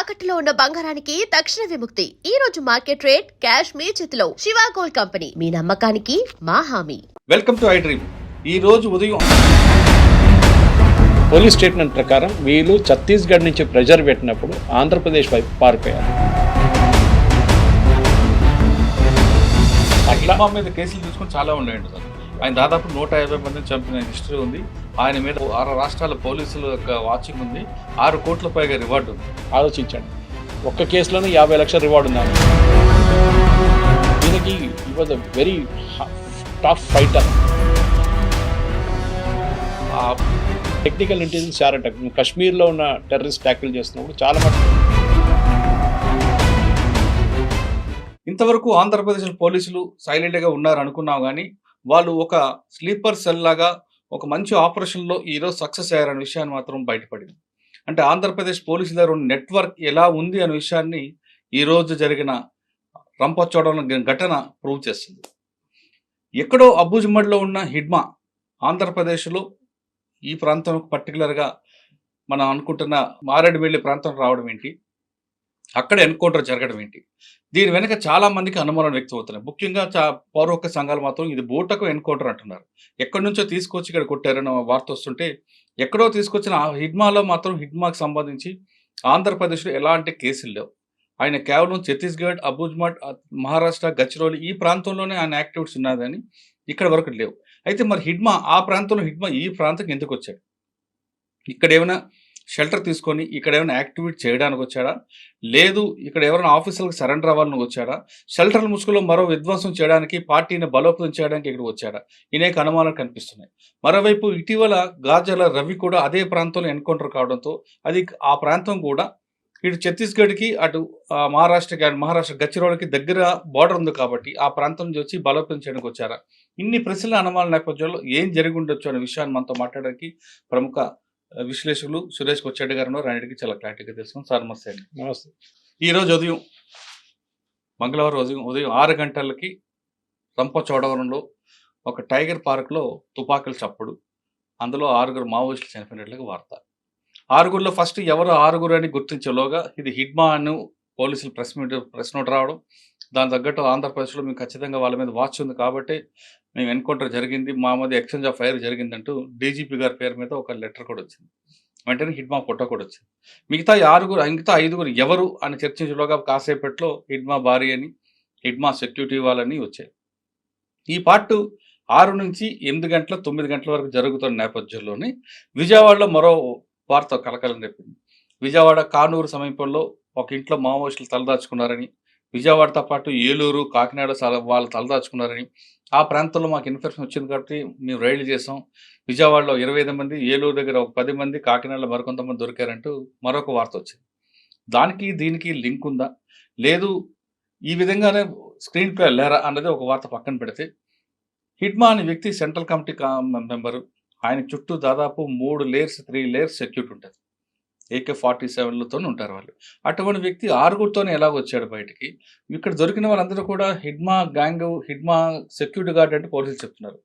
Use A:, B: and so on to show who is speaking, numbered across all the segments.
A: తాకట్టులో ఉన్న బంగారానికి తక్షణ విముక్తి. ఈ రోజు మార్కెట్ రేట్ క్యాష్ మీ చేతిలో. శివ గోల్డ్ కంపెనీ, మీ నమ్మకానికి మా హామీ.
B: Welcome to I dream. ఈ రోజు ఉదయం
C: పోలీస్ స్టేట్మెంట్ ప్రకారం వీళ్ళు ఛత్తీస్గఢ్ నుంచి ప్రెజర్ పెట్టినప్పుడు ఆంధ్రప్రదేశ్ వైపు పారిపోయారు.
B: హిడ్మా మీద కేసులు తీసుకుని చాలా ఉన్నాయండి సార్. ఆయన దాదాపు 150 మందిని చంపిన హిస్టరీ ఉంది. ఆయన మీద 6 రాష్ట్రాల పోలీసుల యొక్క వాచింగ్ ఉంది. 6 కోట్ల పైగా రివార్డు ఉంది.
C: ఆలోచించండి, ఒక్క కేసులోనే 50 లక్షల రివార్డు ఉంది. దీనికి ఈ was a very tough fighter. Technical intelligence చాలా కశ్మీర్లో ఉన్న టెర్రరిస్ట్ ట్యాకిల్ చేస్తున్నప్పుడు చాలా మటుకు
B: ఇంతవరకు ఆంధ్రప్రదేశ్ పోలీసులు సైలెంట్గా ఉన్నారు అనుకున్నాం, కానీ వాళ్ళు ఒక స్లీపర్ సెల్ లాగా ఒక మంచి ఆపరేషన్లో ఈరోజు సక్సెస్ అయ్యారనే విషయాన్ని మాత్రం బయటపడింది. అంటే ఆంధ్రప్రదేశ్ పోలీసుల దగ్గర ఉన్న నెట్వర్క్ ఎలా ఉంది అనే విషయాన్ని ఈరోజు జరిగిన రంపచోడవరం ఘటన ప్రూవ్ చేస్తుంది. ఎక్కడో అబూజ్మడ్లో ఉన్న హిడ్మా ఆంధ్రప్రదేశ్లో ఈ ప్రాంతం పర్టికులర్గా మనం అనుకుంటున్న మారేడుమిల్లి ప్రాంతం రావడం ఏంటి, అక్కడ ఎన్కౌంటర్ జరగడం ఏంటి, దీని వెనక చాలా మందికి అనుమానం వ్యక్తం అవుతున్నాయి. ముఖ్యంగా పౌరహక్కు సంఘాలు మాత్రం ఇది బూటకు ఎన్కౌంటర్ అంటున్నారు. ఎక్కడి నుంచో తీసుకొచ్చి ఇక్కడ కొట్టారన్న వార్త వస్తుంటే, ఎక్కడో తీసుకొచ్చిన హిడ్మాలో మాత్రం హిడ్మాకి సంబంధించి ఆంధ్రప్రదేశ్లో ఎలాంటి కేసులు లేవు. ఆయన కేవలం ఛత్తీస్గఢ్, అబూజ్మడ్, మహారాష్ట్ర, గచ్చిరోలి ఈ ప్రాంతంలోనే ఆయన యాక్టివిటీస్ ఉన్నదని ఇక్కడ వరకు లేవు. అయితే మరి హిడ్మా ఆ ప్రాంతంలో ఈ ప్రాంతంకి ఎందుకు వచ్చాడు? ఇక్కడ ఏమైనా షెల్టర్ తీసుకొని ఇక్కడ ఏమైనా యాక్టివిటీ చేయడానికి వచ్చాడా, లేదు ఇక్కడ ఎవరైనా ఆఫీసర్లకు సరెండర్ అవ్వాలని వచ్చాడా, షెల్టర్ల ముసుగులో మరో విధ్వంసం చేయడానికి, పార్టీని బలోపేతం చేయడానికి ఇక్కడికి వచ్చాడా, అనేక అనుమానాలు కనిపిస్తున్నాయి. మరోవైపు ఇటీవల గాజల రవి కూడా అదే ప్రాంతంలో ఎన్కౌంటర్ కావడంతో అది ఆ ప్రాంతం కూడా ఇటు ఛత్తీస్గఢ్కి అటు మహారాష్ట్ర గచ్చిరోలికి దగ్గర బార్డర్ ఉంది కాబట్టి ఆ ప్రాంతం నుంచి వచ్చి బలోపేతం చేయడానికి వచ్చారా, ఇన్ని ప్రశ్నల అనుమానాల నేపథ్యంలో ఏం జరిగి ఉండొచ్చు అనే విషయాన్ని మనతో మాట్లాడడానికి ప్రముఖ విశ్లేషకులు సురేష్ కొచ్చెడ్డి గారు రెండింటికి చాలా క్లారిటీగా తెలుసుకున్నాం. సార్ నమస్తే అండి.
C: నమస్తే.
B: ఈరోజు మంగళవారం ఉదయం 6 గంటలకి రంపచోడవరంలో ఒక టైగర్ పార్క్లో తుపాకుల చప్పుడు, అందులో 6 మావోయిస్టులు చనిపోయినట్లుగా వార్త. 6లో ఫస్ట్ ఎవరు 6 అని గుర్తించేలోగా ఇది హిడ్మా అని పోలీసులు ప్రెస్ నోట్ రావడం, దాని తగ్గట్టు ఆంధ్రప్రదేశ్లో మేము ఖచ్చితంగా వాళ్ళ మీద వాచ్ ఉంది కాబట్టి మేము ఎన్కౌంటర్ జరిగింది, మా మధ్య ఎక్స్చేంజ్ ఆఫ్ ఫైర్ జరిగిందంటూ డీజీపీ గారి పేరు మీద ఒక లెటర్ కూడా వచ్చింది. వెంటనే హిడ్మా ఫోటో కూడా వచ్చింది. మిగతా 5 ఎవరు అని చర్చించేలోగా కాసేపట్లో హిడ్మా భార్య అని, హిడ్మా సెక్యూరిటీ వాళ్ళని వచ్చాయి. ఈ పార్ట్ 6 నుంచి 8 గంటల 9 గంటల వరకు జరుగుతున్న నేపథ్యంలోనే విజయవాడలో మరో వార్త కలకలం రేపింది. విజయవాడ కానూరు సమీపంలో ఒక ఇంట్లో మావోయిస్టులు తలదాచుకున్నారని, విజయవాడతో పాటు ఏలూరు, కాకినాడ వాళ్ళు తలదాచుకున్నారని, ఆ ప్రాంతంలో మాకు ఇన్ఫర్మేషన్ వచ్చింది కాబట్టి మేము రైళ్లు చేసాం. విజయవాడలో 25 మంది, ఏలూరు దగ్గర ఒక 10 మంది, కాకినాడలో మరికొంతమంది దొరికారంటూ మరొక వార్త వచ్చింది. దానికి దీనికి లింక్ ఉందా, లేదు ఈ విధంగానే స్క్రీన్ ప్లే లేరా అన్నది ఒక వార్త పక్కన పెడితే, హిడ్మా అనే వ్యక్తి సెంట్రల్ కమిటీ మెంబరు. ఆయన చుట్టూ దాదాపు 3 లేయర్స్ సెక్యూరిటీ ఉంటుంది. AK-47లతో ఉంటారు వాళ్ళు. అటువంటి వ్యక్తి 6తోనే ఎలా వచ్చాడు బయటికి? ఇక్కడ దొరికిన వాళ్ళందరూ కూడా Hidma gang, Hidma security guard అంటే పోలీసులు చెప్తున్నారు.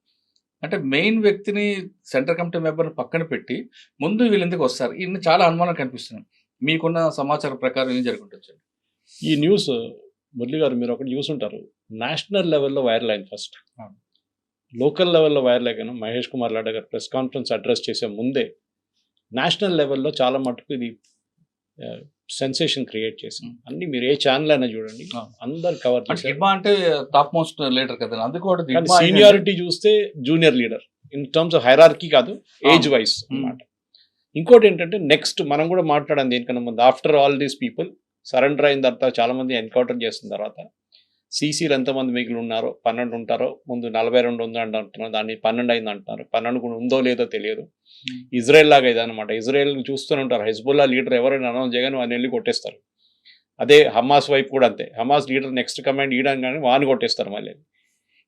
B: అంటే మెయిన్ వ్యక్తిని సెంట్రల్ కమిటీ మెంబర్ని పక్కన పెట్టి ముందు వీళ్ళు ఎందుకు వస్తారు? ఇన్ని చాలా అనుమానం కనిపిస్తున్నాయి. మీకున్న సమాచారం ప్రకారం ఏం జరుగుతుండొచ్చు?
C: ఈ న్యూస్ మురళి గారు, మీరు ఒకటి న్యూస్ ఉంటారు, నేషనల్ లెవెల్లో వైరల్ అయింది. ఫస్ట్ లోకల్ లెవెల్లో వైరల్ అయ్యాను. మహేష్ కుమార్ లాడా గారు ప్రెస్ కాన్ఫరెన్స్ అడ్రస్ చేసే ముందే నేషనల్ లెవెల్లో చాలా మటుకు ఇది సెన్సేషన్ క్రియేట్ చేసింది. అన్ని మీరు ఏ ఛానల్ అయినా చూడండి, అందరు కవర్ చేశారు.
B: హిడ్మా అంటే టాప్ మోస్ట్ లీడర్ కదా, అందుకోటి
C: సీనియారిటీ చూస్తే junior leader in terms of hierarchy కాదు, ఏజ్ వైజ్ అన్నమాట. ఇంకోటి ఏంటంటే నెక్స్ట్ మనం కూడా మాట్లాడాం దీనికన్నా ముందు, after all these people surrender అయిన తర్వాత చాలా మంది ఎన్కౌంటర్ చేసిన తర్వాత సీసీలు ఎంతమంది మిగిలి ఉన్నారో 12 ఉంటారో, ముందు 42 ఉంది అంటున్నారు, దాన్ని 12 అయింది అంటున్నారు. 12 కూడా ఉందో లేదో తెలియదు. ఇజ్రాయెల్ లాగా ఇదనమాట. ఇజ్రాయెల్ చూస్తూనే ఉంటారు, హెజ్బుల్లా లీడర్ ఎవరైనా అనౌన్స్ చేయగానే వాడిని వెళ్ళి కొట్టేస్తారు. అదే హమాస్ వైపు కూడా అంతే, హమాస్ లీడర్ నెక్స్ట్ కమాండ్ ఇవ్వడానికి కానీ వాడిని కొట్టేస్తారు మళ్ళీ.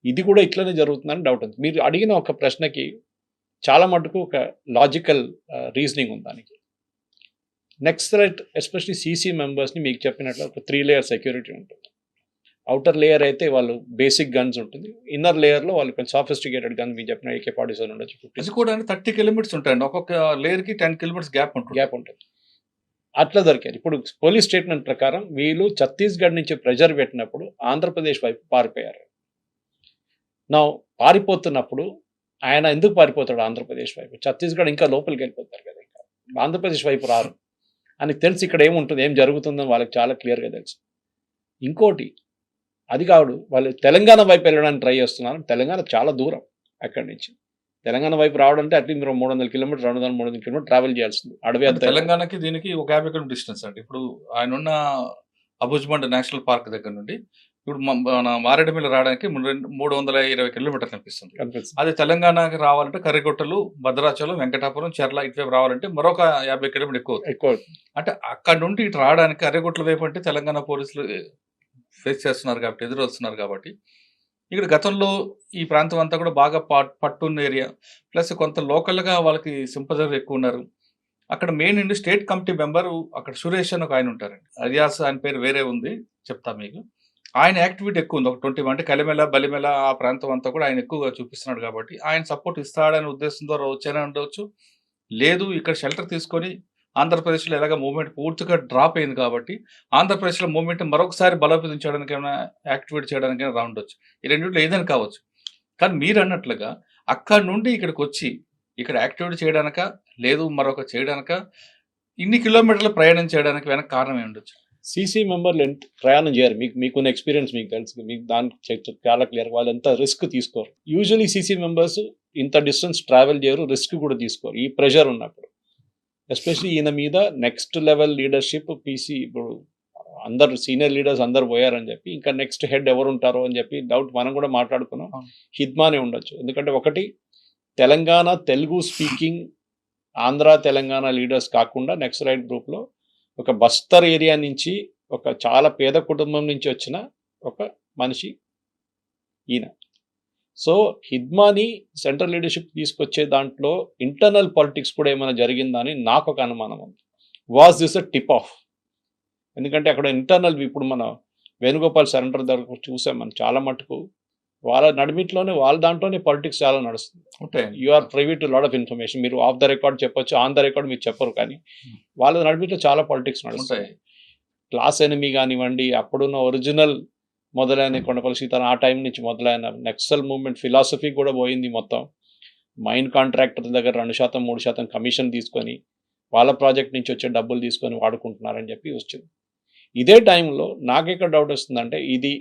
C: ఇది కూడా ఇట్లనే జరుగుతుందని డౌట్ ఉంది. మీరు అడిగిన ఒక ప్రశ్నకి చాలా మటుకు ఒక లాజికల్ రీజనింగ్ ఉంది దానికి. నెక్స్ట్ థ్రెట్ ఎస్పెషలీ సీసీ మెంబర్స్ని మీకు చెప్పినట్లు ఒక 3 లేయర్ సెక్యూరిటీ ఉంటుంది. అవుటర్ లేయర్ అయితే వాళ్ళు బేసిక్ గన్స్ ఉంటుంది, ఇన్నర్ లేయర్లో వాళ్ళు కొంచెం సాఫిస్టికేటెడ్ గన్ మీకు చెప్పిన AK-47 ఉండొచ్చు, 50
B: కూడా 30 కిలోమీటర్స్ ఉంటాయండి. ఒక్కొక్క లేయర్కి 10 కిలోమీటర్స్ గ్యాప్ ఉంటుంది.
C: అట్లా దొరికారు. ఇప్పుడు పోలీస్ స్టేట్మెంట్ ప్రకారం వీళ్ళు ఛత్తీస్గఢ్ నుంచి ప్రెజర్ పెట్టినప్పుడు ఆంధ్రప్రదేశ్ వైపు పారిపోయారు. నా పారిపోతున్నప్పుడు ఆయన ఎందుకు పారిపోతాడు ఆంధ్రప్రదేశ్ వైపు? ఛత్తీస్గఢ్ ఇంకా లోపలికి వెళ్ళిపోతారు కదా, ఇంకా ఆంధ్రప్రదేశ్ వైపు రారు అని తెలిసి ఇక్కడ ఏముంటుంది, ఏం జరుగుతుందని వాళ్ళకి చాలా క్లియర్గా తెలుసు. ఇంకోటి అది కాదు, వాళ్ళు తెలంగాణ వైపు వెళ్ళడానికి ట్రై చేస్తున్నారు. తెలంగాణ చాలా దూరం అక్కడి నుంచి. తెలంగాణ వైపు రావడం అంటే అట్లీస్ట్ మీరు 300 కిలోమీటర్ 200-300 కిలోమీటర్ ట్రావెల్ చేయాల్సింది. అడవి అంతా
B: తెలంగాణకి దీనికి ఒక 50 కిలోమీటర్ డిస్టెన్స్ అండి. ఇప్పుడు ఆయన ఉన్న అబుజ్మండ్ నేషనల్ పార్క్ దగ్గర నుండి ఇప్పుడు మన మారేడుమిల్లి రావడానికి 320 కిలోమీటర్లు కనిపిస్తుంది.
C: కనిపిస్తుంది.
B: అది తెలంగాణకి రావాలంటే కర్రిగుట్టలు, భద్రాచలం, వెంకటాపురం, చెర్ల ఇటువైపు రావాలంటే మరొక 50 కిలోమీటర్ ఎక్కువ అవుతుంది.
C: ఎక్కువ
B: అంటే అక్కడ నుండి ఇటు రావడానికి కర్రిగుట్టల వైపు అంటే తెలంగాణ పోలీసులు ఫేస్ చేస్తున్నారు కాబట్టి, ఎదురొస్తున్నారు కాబట్టి ఇక్కడ గతంలో ఈ ప్రాంతం అంతా కూడా బాగా పట్టున్న ఏరియా, ప్లస్ కొంత లోకల్గా వాళ్ళకి సింపజర్ ఎక్కువ ఉన్నారు. అక్కడ మెయిన్ ఇండి స్టేట్ కమిటీ మెంబరు అక్కడ సురేష్ అని ఒక ఆయన ఉంటారండి. అలియాస్ ఆయన పేరు వేరే ఉంది, చెప్తా మీకు. ఆయన యాక్టివిటీ ఎక్కువ ఉంది. ఒక 20 అంటే కలిమెల బలిమెల ఆ ప్రాంతం అంతా కూడా ఆయన ఎక్కువగా చూపిస్తున్నాడు కాబట్టి ఆయన సపోర్ట్ ఇస్తాడనే ఉద్దేశం ద్వారా వచ్చేనే ఉండవచ్చు. లేదు ఇక్కడ షెల్టర్ తీసుకొని ఆంధ్రప్రదేశ్లో ఎలాగ మూవ్మెంట్ పూర్తిగా డ్రాప్ అయింది కాబట్టి ఆంధ్రప్రదేశ్లో మూవ్మెంట్ మరొకసారి బలోపేతం చేయడానికి ఏమైనా యాక్టివేట్ చేయడానికైనా రా ఉండొచ్చు. ఈ రెండింటిలో ఏదైనా కావచ్చు. కానీ మీరు అన్నట్లుగా అక్కడ నుండి ఇక్కడికి వచ్చి ఇక్కడ యాక్టివేట్ చేయడానిక, లేదు మరొక చేయడానిక, ఇన్ని కిలోమీటర్లు ప్రయాణం చేయడానికి వెనక కారణం ఏమి ఉండొచ్చు?
C: సీసీ మెంబర్లు ప్రయాణం చేయరు. మీకున్న ఎక్స్పీరియన్స్ మీకు తెలుసు, మీకు దానికి చాలా క్లియర్. వాళ్ళు ఎంత రిస్క్ తీసుకోరు. యూజువలీ సీసీ మెంబర్స్ ఇంత డిస్టెన్స్ ట్రావెల్ చేయరు, రిస్క్ కూడా తీసుకోరు ఈ ప్రెషర్ ఉన్నప్పుడు. ఎస్పెషలీ ఈయన మీద నెక్స్ట్ లెవెల్ లీడర్షిప్ పీసీ, ఇప్పుడు అందరు సీనియర్ లీడర్స్ అందరు పోయారని చెప్పి ఇంకా నెక్స్ట్ హెడ్ ఎవరు ఉంటారో అని చెప్పి డౌట్ మనం కూడా మాట్లాడుకున్నాం. హిద్మానే ఉండొచ్చు. ఎందుకంటే ఒకటి తెలంగాణ తెలుగు స్పీకింగ్ ఆంధ్ర తెలంగాణ లీడర్స్ కాకుండా నక్సలైట్ గ్రూప్లో ఒక బస్తర్ ఏరియా నుంచి ఒక చాలా పేద కుటుంబం నుంచి వచ్చిన ఒక మనిషి ఈయన. సో హిద్మాని సెంట్రల్ లీడర్షిప్ తీసుకొచ్చే దాంట్లో ఇంటర్నల్ పాలిటిక్స్ కూడా ఏమైనా జరిగిందా అని నాకు ఒక అనుమానం ఉంది. Was this a tip of? ఎందుకంటే అక్కడ ఇంటర్నల్ ఇప్పుడు మన వేణుగోపాల్ సరెండర్ దగ్గర చూసాం మనం చాలా మటుకు వాళ్ళ నడిమిట్లోనే వాళ్ళ దాంట్లోనే పాలిటిక్స్ చాలా నడుస్తుంది. You are privy to lot of information. మీరు ఆఫ్ ద రికార్డ్ చెప్పొచ్చు, ఆన్ ద రికార్డ్ మీరు చెప్పరు, కానీ వాళ్ళ నడిమిట్లో చాలా పాలిటిక్స్ నడుస్తాయి. క్లాస్ ఎనిమి కానివ్వండి, అప్పుడున్న ఒరిజినల్ మొదలైన కొండపల్లి సీతారాం ఆ టైం నుంచి మొదలైన నక్సల్ మూవ్మెంట్ ఫిలాసఫీ కూడా పోయింది మొత్తం. మైన్ కాంట్రాక్టర్ దగ్గర 2%, 3% కమిషన్ తీసుకొని వాళ్ళ ప్రాజెక్ట్ నుంచి వచ్చే డబ్బులు తీసుకొని వాడుకుంటున్నారని చెప్పి వచ్చింది. ఇదే టైంలో నాకెక్కడ డౌట్ వస్తుందంటే ఇది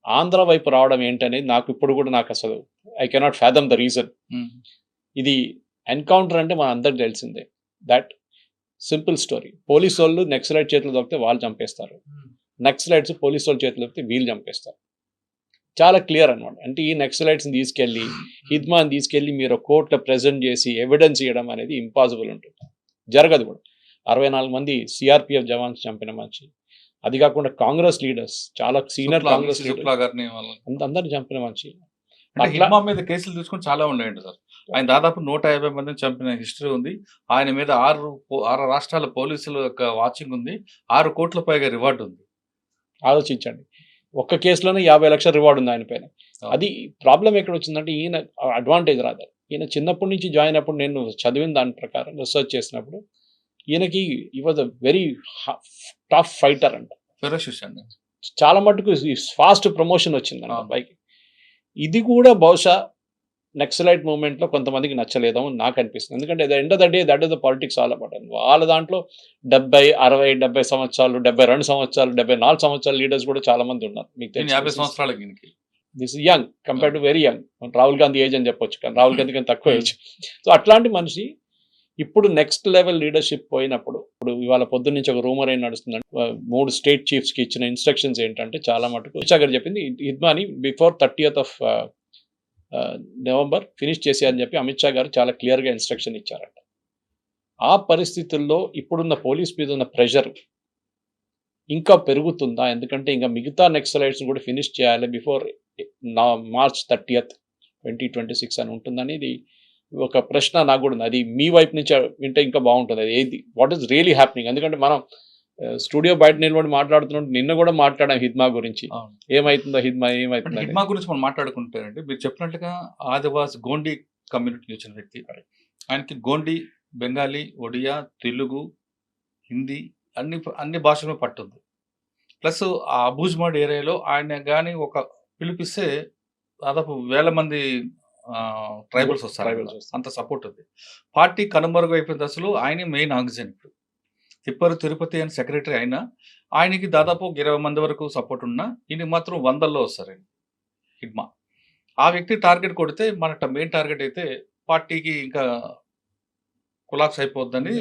C: ఆంధ్ర వైపు రావడం ఏంటనేది నాకు ఇప్పుడు కూడా నాకు అసలు I cannot fathom the reason. ఇది ఎన్కౌంటర్ అంటే మన అందరికి తెలిసిందే. That simple story. పోలీసు వాళ్ళు నక్సలైట్ చేతులు దొరికితే వాళ్ళు చంపేస్తారు, నక్సలైట్స్ పోలీసు వాళ్ళ చేతులు దొరికితే వీళ్ళు చంపేస్తారు. చాలా క్లియర్ అనమాట. అంటే ఈ నక్సలైట్స్ని తీసుకెళ్ళి హిద్మాని తీసుకెళ్ళి మీరు కోర్టులో ప్రెజెంట్ చేసి ఎవిడెన్స్ ఇవ్వడం అనేది ఇంపాసిబుల్ ఉంటుంది, జరగదు కూడా. 64 మంది సిఆర్పిఎఫ్ జవాన్స్ చంపిన మనిషి, అది కాకుండా కాంగ్రెస్ లీడర్స్, చాలా సీనియర్ కాంగ్రెస్ అందరిని చంపిన మనిషి.
B: హిద్మా మీద కేసులు తీసుకుని చాలా ఉన్నాయండి సార్. ఆయన దాదాపు 150 మందిని చంపిన హిస్టరీ ఉంది. ఆయన మీద 6 రాష్ట్రాల పోలీసుల యొక్క వాచింగ్ ఉంది. 6 కోట్ల పైగా రివార్డు ఉంది.
C: ఆలోచించండి, ఒక్క కేసులోనే 50 లక్షల రివార్డు ఉంది ఆయన పైన. అది ప్రాబ్లం ఎక్కడ వచ్చిందంటే ఈయన అడ్వాంటేజ్ రాదు. ఈయన చిన్నప్పటి నుంచి జాయిన్ అప్పుడు నేను చదివిన దాని ప్రకారం రిసర్చ్ చేసినప్పుడు ఈయనకి ఈ was a very tough fighter అంట. చాలా మటుకు ఫాస్ట్ ప్రమోషన్ వచ్చిందంట పైకి. ఇది కూడా బహుశా నక్సలైట్ మూవ్మెంట్లో కొంతమందికి నచ్చలేదో అని నాకు అనిపిస్తుంది. ఎందుకంటే end of the day that is the politics all about. వాళ్ళ దాంట్లో 70, 60, 70 సంవత్సరాలు, 72 సంవత్సరాలు, 74 సంవత్సరాల లీడర్స్ కూడా చాలా మంది ఉన్నారు. మీకు తెలిసి
B: 50 సంవత్సరాలకి
C: this is young compare to very young. Rahul Gandhi age అని చెప్పొచ్చు, కానీ రాహుల్ గాంధీ కానీ తక్కువ ఏజ్. సో అట్లాంటి మనిషి ఇప్పుడు నెక్స్ట్ లెవెల్ లీడర్షిప్ పోయినప్పుడు, ఇప్పుడు ఇవాళ పొద్దున్న నుంచి ఒక రూమర్ ఏం నడుస్తుందంటే 3 స్టేట్ చీఫ్స్కి ఇచ్చిన ఇన్స్ట్రక్షన్స్ ఏంటంటే చాలా మటుకు అమిత్ షా గారు చెప్పింది హిద్మాని before 30th of November finish చేసేయాలని చెప్పి అమిత్ షా గారు చాలా క్లియర్గా ఇన్స్ట్రక్షన్ ఇచ్చారట. ఆ పరిస్థితుల్లో ఇప్పుడున్న పోలీస్ మీద ఉన్న ప్రెషర్ ఇంకా పెరుగుతుందా? ఎందుకంటే ఇంకా మిగతా నక్సలైట్స్ కూడా ఫినిష్ చేయాలి బిఫోర్ March 30th, 2026 అని ఉంటుందని ఇది ఒక ప్రశ్న నాకు కూడా ఉంది. అది మీ వైపు నుంచి వింటే ఇంకా బాగుంటుంది. అది ఏది వాట్ ఈస్ రియలీ హ్యాపెనింగ్? ఎందుకంటే మనం స్టూడియో బయట నిలబడి మాట్లాడుతున్నాం, నిన్న కూడా మాట్లాడాం హిద్మా గురించి. ఏమైతుందో హిద్మా ఏమైతుందో
B: హిద్మా గురించి మనం మాట్లాడుకుంటారంటే మీరు చెప్పినట్టుగా ఆదివాసి గోండి కమ్యూనిటీ వచ్చిన వ్యక్తి. ఆయనకి గోండి, బెంగాలీ, ఒడియా, తెలుగు, హిందీ అన్ని భాషల మీద పట్టుంది. ప్లస్ ఆ అబూజ్‌మాడ్ ఏరియాలో ఆయన గాని ఒక పిలిపిస్తే దాదాపు వేల మంది ట్రైబల్స్ వస్తారు.
C: Tribals వస్తారు.
B: అంత సపోర్ట్ ఉంది. పార్టీ కనుమరుగైపోయిన దశలో ఆయనే మెయిన్ ఆక్సిజన్ ఇప్పుడు. తిరుపతి అని సెక్రటరీ అయినా ఆయనకి దాదాపు ఒక 20 మంది వరకు సపోర్ట్ ఉన్నా ఈయనకి మాత్రం వందల్లో వస్తారండి హిడ్మా. ఆ వ్యక్తి టార్గెట్ కొడితే మన మెయిన్ టార్గెట్ అయితే పార్టీకి ఇంకా కొలాప్స్ అయిపోద్దని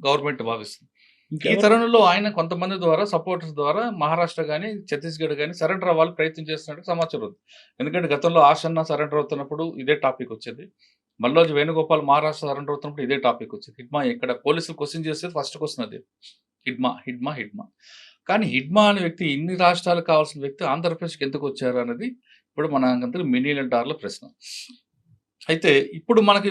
B: గవర్నమెంట్ భావిస్తుంది. ఈ
C: ఇంకెవరు?
B: తరుణంలో ఆయన కొంతమంది ద్వారా సపోర్టర్స్ ద్వారా మహారాష్ట్ర కానీ ఛత్తీస్గఢ్ కానీ సరెండర్ అవ్వాలి ప్రయత్నం చేస్తున్నట్టు సమాచారం ఉంది. ఎందుకంటే గతంలో ఆశన్న సరెండర్ అవుతున్నప్పుడు ఇదే టాపిక్ వచ్చేది. మల్లోజు వేణుగోపాల్ మహారాష్ట్ర సరెండర్ అవుతున్నప్పుడు ఇదే టాపిక్ వచ్చేది. హిడ్మా ఇక్కడ పోలీసులు క్వశ్చన్ చేసేది ఫస్ట్ క్వశ్చన్ అది. హిడ్మా. కానీ హిడ్మా అనే వ్యక్తి ఇన్ని రాష్ట్రాలకు కావాల్సిన వ్యక్తి ఆంధ్రప్రదేశ్కి ఎందుకు వచ్చారు అనేది ఇప్పుడు మన అందరూ మిలియన్ డాలర్ల ప్రశ్న. అయితే ఇప్పుడు మనకి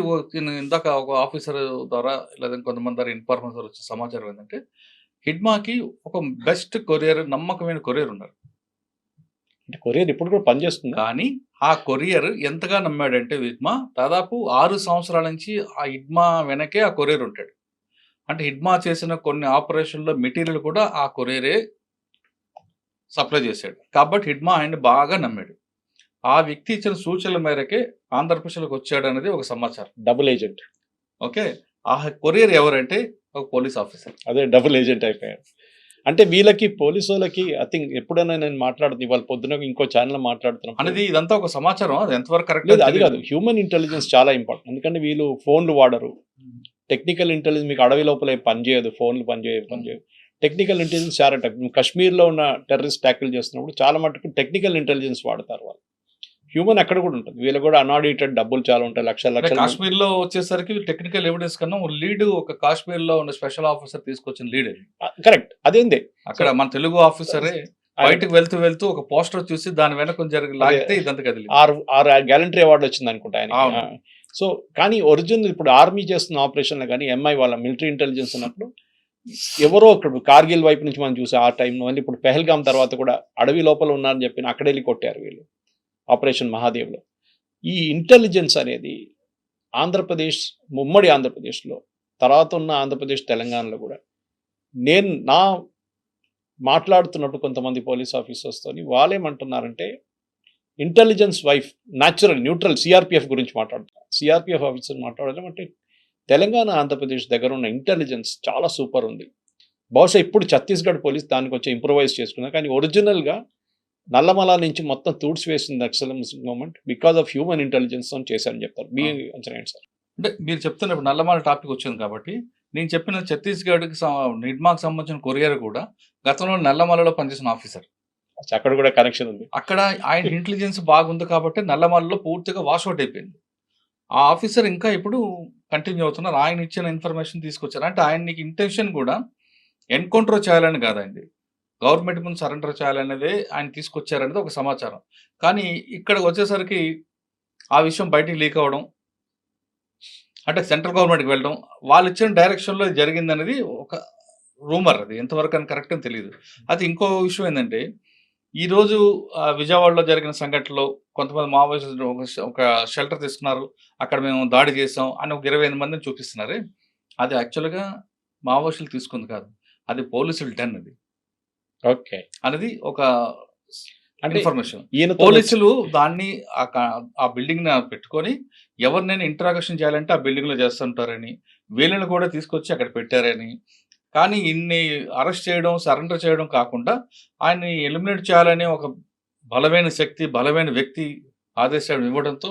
B: ఇందాక ఒక ఆఫీసర్ ద్వారా లేదా కొంతమంది ద్వారా ఇన్ఫార్మేషన్ వచ్చిన సమాచారం ఏంటంటే హిడ్మాకి ఒక బెస్ట్ కొరియర్ నమ్మకమైన కొరియర్ ఉన్నారు.
C: అంటే కొరియర్ ఇప్పుడు కూడా పనిచేస్తుంది.
B: కానీ ఆ కొరియర్ ఎంతగా నమ్మాడంటే హిడ్మా దాదాపు 6 సంవత్సరాల నుంచి ఆ హిడ్మా వెనకే ఆ కొరియర్ ఉంటాడు. అంటే హిడ్మా చేసిన కొన్ని ఆపరేషన్లో మెటీరియల్ కూడా ఆ కొరియరే సప్లై చేశాడు. కాబట్టి హిడ్మా ఆయన్ని బాగా నమ్మాడు. ఆ వ్యక్తి ఇచ్చిన సూచనల మేరకే ఆంధ్రప్రదేశ్లోకి వచ్చాడు అనేది ఒక సమాచారం.
C: Double agent.
B: ఓకే. ఆ కొరియర్ ఎవరంటే ఒక పోలీస్ ఆఫీసర్.
C: అదే డబుల్ ఏజెంట్ అయిపోయాడు. అంటే వీళ్ళకి పోలీసు వాళ్ళకి ఐ థింక్ ఎప్పుడైనా నేను మాట్లాడుతుంది ఇవాళ పొద్దున ఇంకో ఛానల్ మాట్లాడుతున్నాను
B: అనేది ఇదంతా ఒక సమాచారం. అది ఎంతవరకు కరెక్ట్
C: లేదు, అది కాదు. హ్యూమన్ ఇంటెలిజెన్స్ చాలా ఇంపార్టెంట్. ఎందుకంటే వీళ్ళు ఫోన్లు వాడరు. టెక్నికల్ ఇంటెలిజెన్స్ మీకు అడవి లోపల పనిచేయదు, ఫోన్లు పనిచేయదు. టెక్నికల్ ఇంటెలిజెన్స్ చాలా కాశ్మీర్లో ఉన్న టెర్రరిస్ట్ ట్యాకిల్ చేస్తున్నప్పుడు చాలా మటుకు టెక్నికల్ ఇంటెలిజెన్స్ వాడతారు వాళ్ళు. హ్యూమన్ అక్కడ కూడా ఉంటుంది. వీళ్ళు కూడా అన్ఆడిటెడ్ డబ్బులు చాలా ఉంటాయి, లక్షల
B: కాశ్మీర్ లో వచ్చేసరికి టెక్నికల్ ఎవిడెన్స్ కన్నా లీడ్ ఒక కాశ్మీర్ లో ఉన్న స్పెషల్ ఆఫీసర్ తీసుకొచ్చిన లీడ్ అది.
C: కరెక్ట్. అదేందే
B: అక్కడ మన తెలుగు ఆఫీసరే బయటకు వెళ్తూ ఒక పోస్టర్ చూసి దాని వెనక జరిగి లాగితే ఇదంతా కదిలి
C: 6 గ్యాలంటరీ అవార్డు వచ్చింది అనుకుంటా ఆయన. సో కానీ ఒరిజినల్ ఇప్పుడు ఆర్మీ చేస్తున్న ఆపరేషన్లో కానీ ఎంఐ వాళ్ళ మిలిటరీ ఇంటెలిజెన్స్ ఉన్నప్పుడు ఎవరో ఇక్కడ కార్గిల్ వైపు నుంచి మనం చూసే ఆ టైంలో మళ్ళీ ఇప్పుడు పెహల్గాం తర్వాత కూడా అడవి లోపల ఉన్నారని చెప్పి అక్కడ వెళ్ళి కొట్టారు వీళ్ళు ఆపరేషన్ మహాదేవ్లో. ఈ ఇంటెలిజెన్స్ అనేది ఆంధ్రప్రదేశ్, ఉమ్మడి ఆంధ్రప్రదేశ్లో, తర్వాత ఉన్న ఆంధ్రప్రదేశ్ తెలంగాణలో కూడా నేను మాట్లాడుతున్నప్పుడు కొంతమంది పోలీస్ ఆఫీసర్స్తో వాళ్ళేమంటున్నారంటే ఇంటెలిజెన్స్ వైఫ్ న్యూట్రల్ సిఆర్పిఎఫ్ గురించి మాట్లాడుతున్నారు. సిఆర్పిఎఫ్ ఆఫీసర్ మాట్లాడడం అంటే తెలంగాణ ఆంధ్రప్రదేశ్ దగ్గర ఉన్న ఇంటెలిజెన్స్ చాలా సూపర్ ఉంది. బహుశా ఇప్పుడు ఛత్తీస్గఢ్ పోలీస్ దానికి వచ్చి ఇంప్రూవైజ్ చేసుకున్నారు. కానీ ఒరిజినల్గా నల్లమల నుంచి మొత్తం తూడ్చివేసింది naxal movement because of human intelligence అని చేశారని చెప్తారు. మీ అంచనా ఏంటి సార్?
B: అంటే మీరు చెప్తున్నప్పుడు నల్లమల టాపిక్ వచ్చింది కాబట్టి నేను చెప్పిన ఛత్తీస్గఢ్కి హిడ్మాకి సంబంధించిన కొరియర్ కూడా గతంలో నల్లమలలో పనిచేసిన ఆఫీసర్.
C: అక్కడ కూడా కనెక్షన్ ఉంది.
B: అక్కడ ఆయన ఇంటెలిజెన్స్ బాగుంది కాబట్టి నల్లమలలో పూర్తిగా వాష్అవుట్ అయిపోయింది. ఆ ఆఫీసర్ ఇంకా ఇప్పుడు కంటిన్యూ అవుతున్నారు. ఆయన ఇచ్చిన ఇన్ఫర్మేషన్ తీసుకొచ్చారు. అంటే ఆయనకి ఇంటెన్షన్ కూడా ఎన్కౌంటర్ చేయాలని కాదండి, గవర్నమెంట్ ముందు సరెండర్ చేయాలనేదే ఆయన తీసుకొచ్చారనేది ఒక సమాచారం. కానీ ఇక్కడ వచ్చేసరికి ఆ విషయం బయటికి లీక్ అవ్వడం, అంటే సెంట్రల్ గవర్నమెంట్కి వెళ్ళడం, వాళ్ళు ఇచ్చిన డైరెక్షన్లో జరిగింది అనేది ఒక రూమర్. అది ఎంతవరకు అని కరెక్ట్ అని తెలియదు. అది ఇంకో విషయం ఏంటంటే ఈరోజు విజయవాడలో జరిగిన సంఘటనలో కొంతమంది మావోయిస్టులు ఒక షెల్టర్ తీసుకున్నారు, అక్కడ మేము దాడి చేసాం అని ఒక 25 మందిని చూపిస్తున్నారు. అది యాక్చువల్గా మావోయిస్టులు తీసుకుంది కాదు, అది పోలీసులు డన్ అది.
C: ఓకే
B: అనేది ఒక
C: అంటే
B: ఇన్ఫర్మేషన్.
C: ఈయన
B: పోలీసులు దాన్ని ఆ బిల్డింగ్ పెట్టుకొని ఎవరినైనా ఇంట్రాగేషన్ చేయాలంటే ఆ బిల్డింగ్ లో చేస్తుంటారని, వీళ్ళని కూడా తీసుకొచ్చి అక్కడ పెట్టారని. కానీ ఇన్ని అరెస్ట్ చేయడం, సరెండర్ చేయడం కాకుండా ఆయన్ని ఎలిమినేట్ చేయాలనే ఒక బలమైన శక్తి, బలమైన వ్యక్తి ఆదేశాలు ఇవ్వడంతో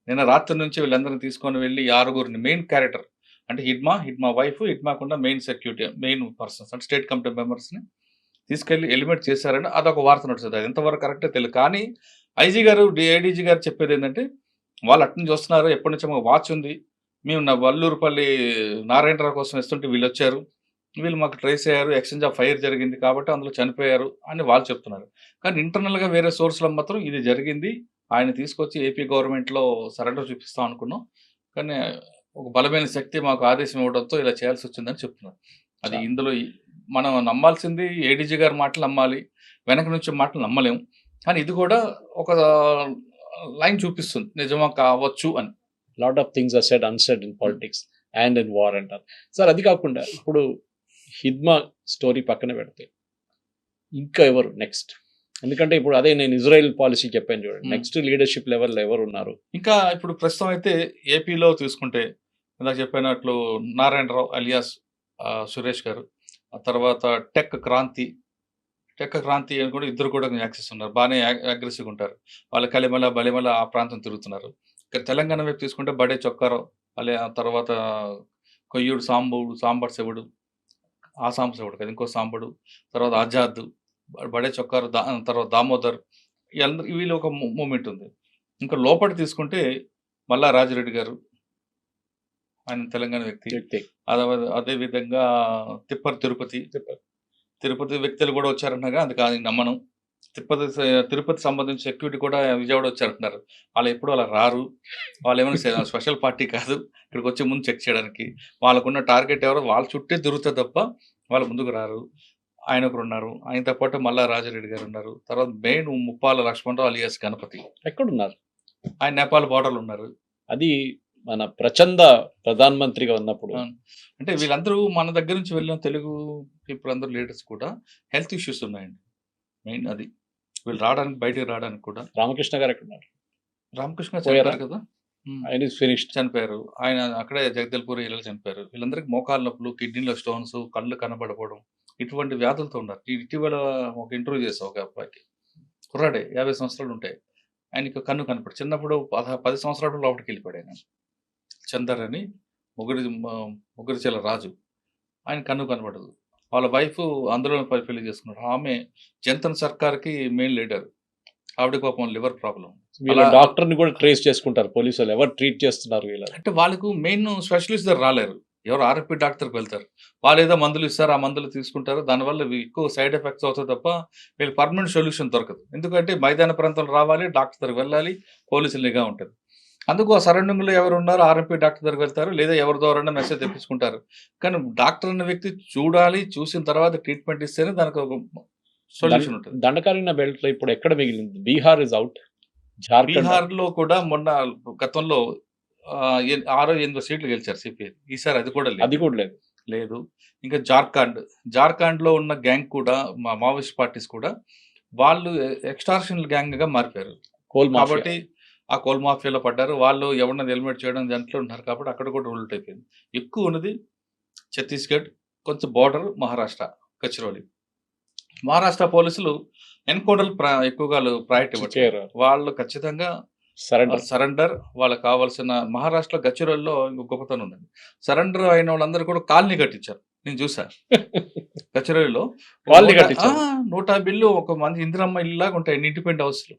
B: నిన్న రాత్రి నుంచి వీళ్ళందరినీ తీసుకొని వెళ్ళి 6గురిని మెయిన్ క్యారెక్టర్ అంటే హిడ్మా వైఫ్, హిడ్మాకుండా మెయిన్ సెక్యూరిటీ, మెయిన్ పర్సన్స్ అంటే స్టేట్ కమిటీ మెంబర్స్ని తీసుకెళ్లి ఎలిమినేట్ చేశారని అదొక వార్త నడుస్తుంది. అది ఎంతవరకు కరెక్టే తెలియదు. కానీ ఐజీ గారు, ఏడీజీ గారు చెప్పేది ఏంటంటే వాళ్ళు అట్నుంచి వస్తున్నారు, ఎప్పటి నుంచో మాకు వాచ్ ఉంది, మేము వల్లూరుపల్లి నారాయణరావు కోసం ఇస్తుంటే వీళ్ళు వచ్చారు, వీళ్ళు మాకు ట్రేస్ అయ్యారు, ఎక్స్చేంజ్ ఆఫ్ ఫైర్ జరిగింది కాబట్టి అందులో చనిపోయారు అని వాళ్ళు చెప్తున్నారు. కానీ ఇంటర్నల్గా వేరే సోర్స్లో మాత్రం ఇది జరిగింది, ఆయన తీసుకొచ్చి ఏపీ గవర్నమెంట్లో సరెండర్ చూపిస్తాం అనుకున్నాం, కానీ ఒక బలమైన శక్తి మాకు ఆదేశం ఇవ్వడంతో ఇలా చేయాల్సి వచ్చిందని చెప్తున్నారు. అది ఇందులో మనం నమ్మాల్సింది ఏడీజీ గారి మాటలు నమ్మాలి, వెనక నుంచి మాటలు నమ్మలేము. కానీ ఇది కూడా ఒక లైన్ చూపిస్తుంది నిజమా కావచ్చు అని.
C: Lot of things are said unsaid in politics and in war అంటారు సార్. అది కాకుండా ఇప్పుడు హిద్మా స్టోరీ పక్కన పెడితే ఇంకా ఎవరు నెక్స్ట్? ఎందుకంటే ఇప్పుడు అదే నేను ఇజ్రాయెల్ పాలసీ చెప్పాను చూడండి, నెక్స్ట్ లీడర్షిప్ లెవెల్లో ఎవరు ఉన్నారు?
B: ఇంకా ఇప్పుడు ప్రస్తుతం అయితే ఏపీలో తీసుకుంటే ఇందాక చెప్పినట్లు నారాయణరావు అలియాస్ సురేష్ గారు, ఆ తర్వాత టెక్ క్రాంతి అని కూడా ఇద్దరు కూడా యాక్సెస్ ఉన్నారు, బాగానే అగ్రెసివ్గా ఉంటారు. వాళ్ళు కలిమల బలిమల ఆ ప్రాంతం తిరుగుతున్నారు. ఇక్కడ తెలంగాణ వైపు తీసుకుంటే బడే చొక్కారావు, ఆ తర్వాత కొయ్యూడు సాంబర్ శివుడు, ఆ శివుడు కదా ఇంకో సాంబడు, తర్వాత ఆజాద్, బడే చొక్కారు, తర్వాత దామోదర్, వీళ్ళు ఒక మూమెంట్ ఉంది. ఇంకా లోపల తీసుకుంటే మల్లా రాజిరెడ్డి గారు, ఆయన తెలంగాణ వ్యక్తి. అదే విధంగా తిరుపతి వ్యక్తులు కూడా వచ్చారంటున్నారు, అది కాదు నమ్మను. తిరుపతి సంబంధించి సెక్యూరిటీ కూడా విజయవాడ వచ్చారంటున్నారు. వాళ్ళు ఎప్పుడు అలా రారు, వాళ్ళు ఏమైనా స్పెషల్ పార్టీ కాదు ఇక్కడికి వచ్చి ముందు చెక్ చేయడానికి. వాళ్ళకున్న టార్గెట్ ఎవరో వాళ్ళ చుట్టే తిరుగుతుంది తప్ప వాళ్ళు ముందుకు రారు. ఆయన ఒకరు ఉన్నారు, ఆయనతో పాటు మల్లా రాజిరెడ్డి గారు ఉన్నారు. తర్వాత మెయిన్ ముప్పాల లక్ష్మణరావు అలియాస్ గణపతి
C: ఎక్కడున్నారు?
B: ఆయన నేపాల్ బార్డర్లు ఉన్నారు.
C: అది మన ప్రచండ ప్రధానమంత్రిగా ఉన్నప్పుడు.
B: అంటే వీళ్ళందరూ మన దగ్గర నుంచి వెళ్ళిన తెలుగు పీపుల్ అందరూ లీడర్స్ కూడా హెల్త్ ఇష్యూస్ ఉన్నాయండి. మెయిన్ అది వీళ్ళు బయటికి రావడానికి కూడా.
C: రామకృష్ణ గారు ఎక్కడున్నారు?
B: రామకృష్ణ చనిపోయారు కదా,
C: ఆయన ఫినిష్డ్,
B: చనిపోయారు. ఆయన అక్కడే జగదల్పూర్ ఇళ్ళలో చనిపోయారు. వీళ్ళందరికీ మోకాళ్ళ నొప్పులు, కిడ్నీలో స్టోన్స్, కళ్ళు కనబడకపోవడం, ఇటువంటి వ్యాధులతో ఉన్నారు. ఇటీవల ఒక ఇంటర్వ్యూ చేసా ఒక అబ్బాయికి, కుర్రాడే 50 సంవత్సరాలు ఉంటాయి, ఆయనకి కన్ను కనపడు. చిన్నప్పుడు 10 సంవత్సరాలు లోపలికి వెళ్ళిపోయాడు ఆయన. చందర్ అని ముగ్గురిచెల రాజు, ఆయన కన్ను కనబడదు. వాళ్ళ వైఫ్ అందులో పెళ్లి చేసుకున్నాడు. ఆమె జంతన్ సర్కార్కి మెయిన్ లీడర్, ఆవిడ పాపం లివర్ ప్రాబ్లం.
C: వీళ్ళ డాక్టర్ ని కూడా ట్రేస్ చేసుకుంటారు పోలీసు వాళ్ళు, ఎవరు ట్రీట్ చేస్తున్నారు వీళ్ళ
B: అంటే వాళ్ళకు మెయిన్ స్పెషలిస్ట్ దగ్గర రాలేరు, ఎవరు ఆర్ఎంపీ డాక్టర్కి వెళ్తారు. వాళ్ళు ఏదో మందులు ఇస్తారు, ఆ మందులు తీసుకుంటారు, దానివల్ల ఎక్కువ సైడ్ ఎఫెక్ట్స్ అవుతాయి తప్ప వీళ్ళకి పర్మనెంట్ సొల్యూషన్ దొరకదు. ఎందుకంటే మైదాన ప్రాంతంలో రావాలి, డాక్టర్ దగ్గరికి వెళ్ళాలి, పోలీసులు నిఘా ఉంటుంది. అందుకు ఆ సరౌండింగ్లో ఎవరు ఉన్నారు, ఆర్ఎంపీ డాక్టర్ దగ్గరికి వెళ్తారు, లేదా ఎవరి ద్వారా మెసేజ్ తెప్పించుకుంటారు. కానీ డాక్టర్ అనే వ్యక్తి చూడాలి, చూసిన తర్వాత ట్రీట్మెంట్ ఇస్తేనే దానికి ఒక సొల్యూషన్ ఉంటుంది.
C: దండకారణ్య బెల్ట్ లో ఇప్పుడు ఎక్కడ మిగిలింది? Bihar is out.
B: బీహార్ లో కూడా మొన్న గతంలో 6-8 సీట్లు గెలిచారు సిపిఐ. ఈసారి అది కూడా లేదు. ఇంకా జార్ఖండ్ లో ఉన్న గ్యాంగ్ కూడా, మావోయిస్ట్ పార్టీస్ కూడా వాళ్ళు ఎక్స్టార్షన్ గ్యాంగ్ గా మారిపోయారు కాబట్టి ఆ కోల్ మాఫియాలో పడ్డారు. వాళ్ళు ఎవరినైనా ఎలిమినేట్ చేయడం దాంట్లో ఉన్నారు కాబట్టి అక్కడ కూడా రూల్ట్ అయిపోయింది. ఎక్కువ ఉన్నది ఛత్తీస్గఢ్, కొంచెం బార్డర్ మహారాష్ట్ర, గచ్చిరోలి. మహారాష్ట్ర పోలీసులు ఎన్కౌంటర్ ఎక్కువగా ప్రయారిటీ ఇవ్వట్లేదు. వాళ్ళు ఖచ్చితంగా సరెండర్, వాళ్ళకి కావాల్సిన. మహారాష్ట్ర గచ్చిరోలిలో ఇంకొక గొప్పతనం ఉందండి, సరెండర్ అయిన వాళ్ళందరూ కూడా కాలనీ కట్టించారు. నేను చూసా గచ్చిరోలిలో 150 బిల్లు ఒక మంది ఇందిరమ్మ ఇల్లు లాగా ఉంటాయి, ఇండిపెండెంట్ హౌస్లు.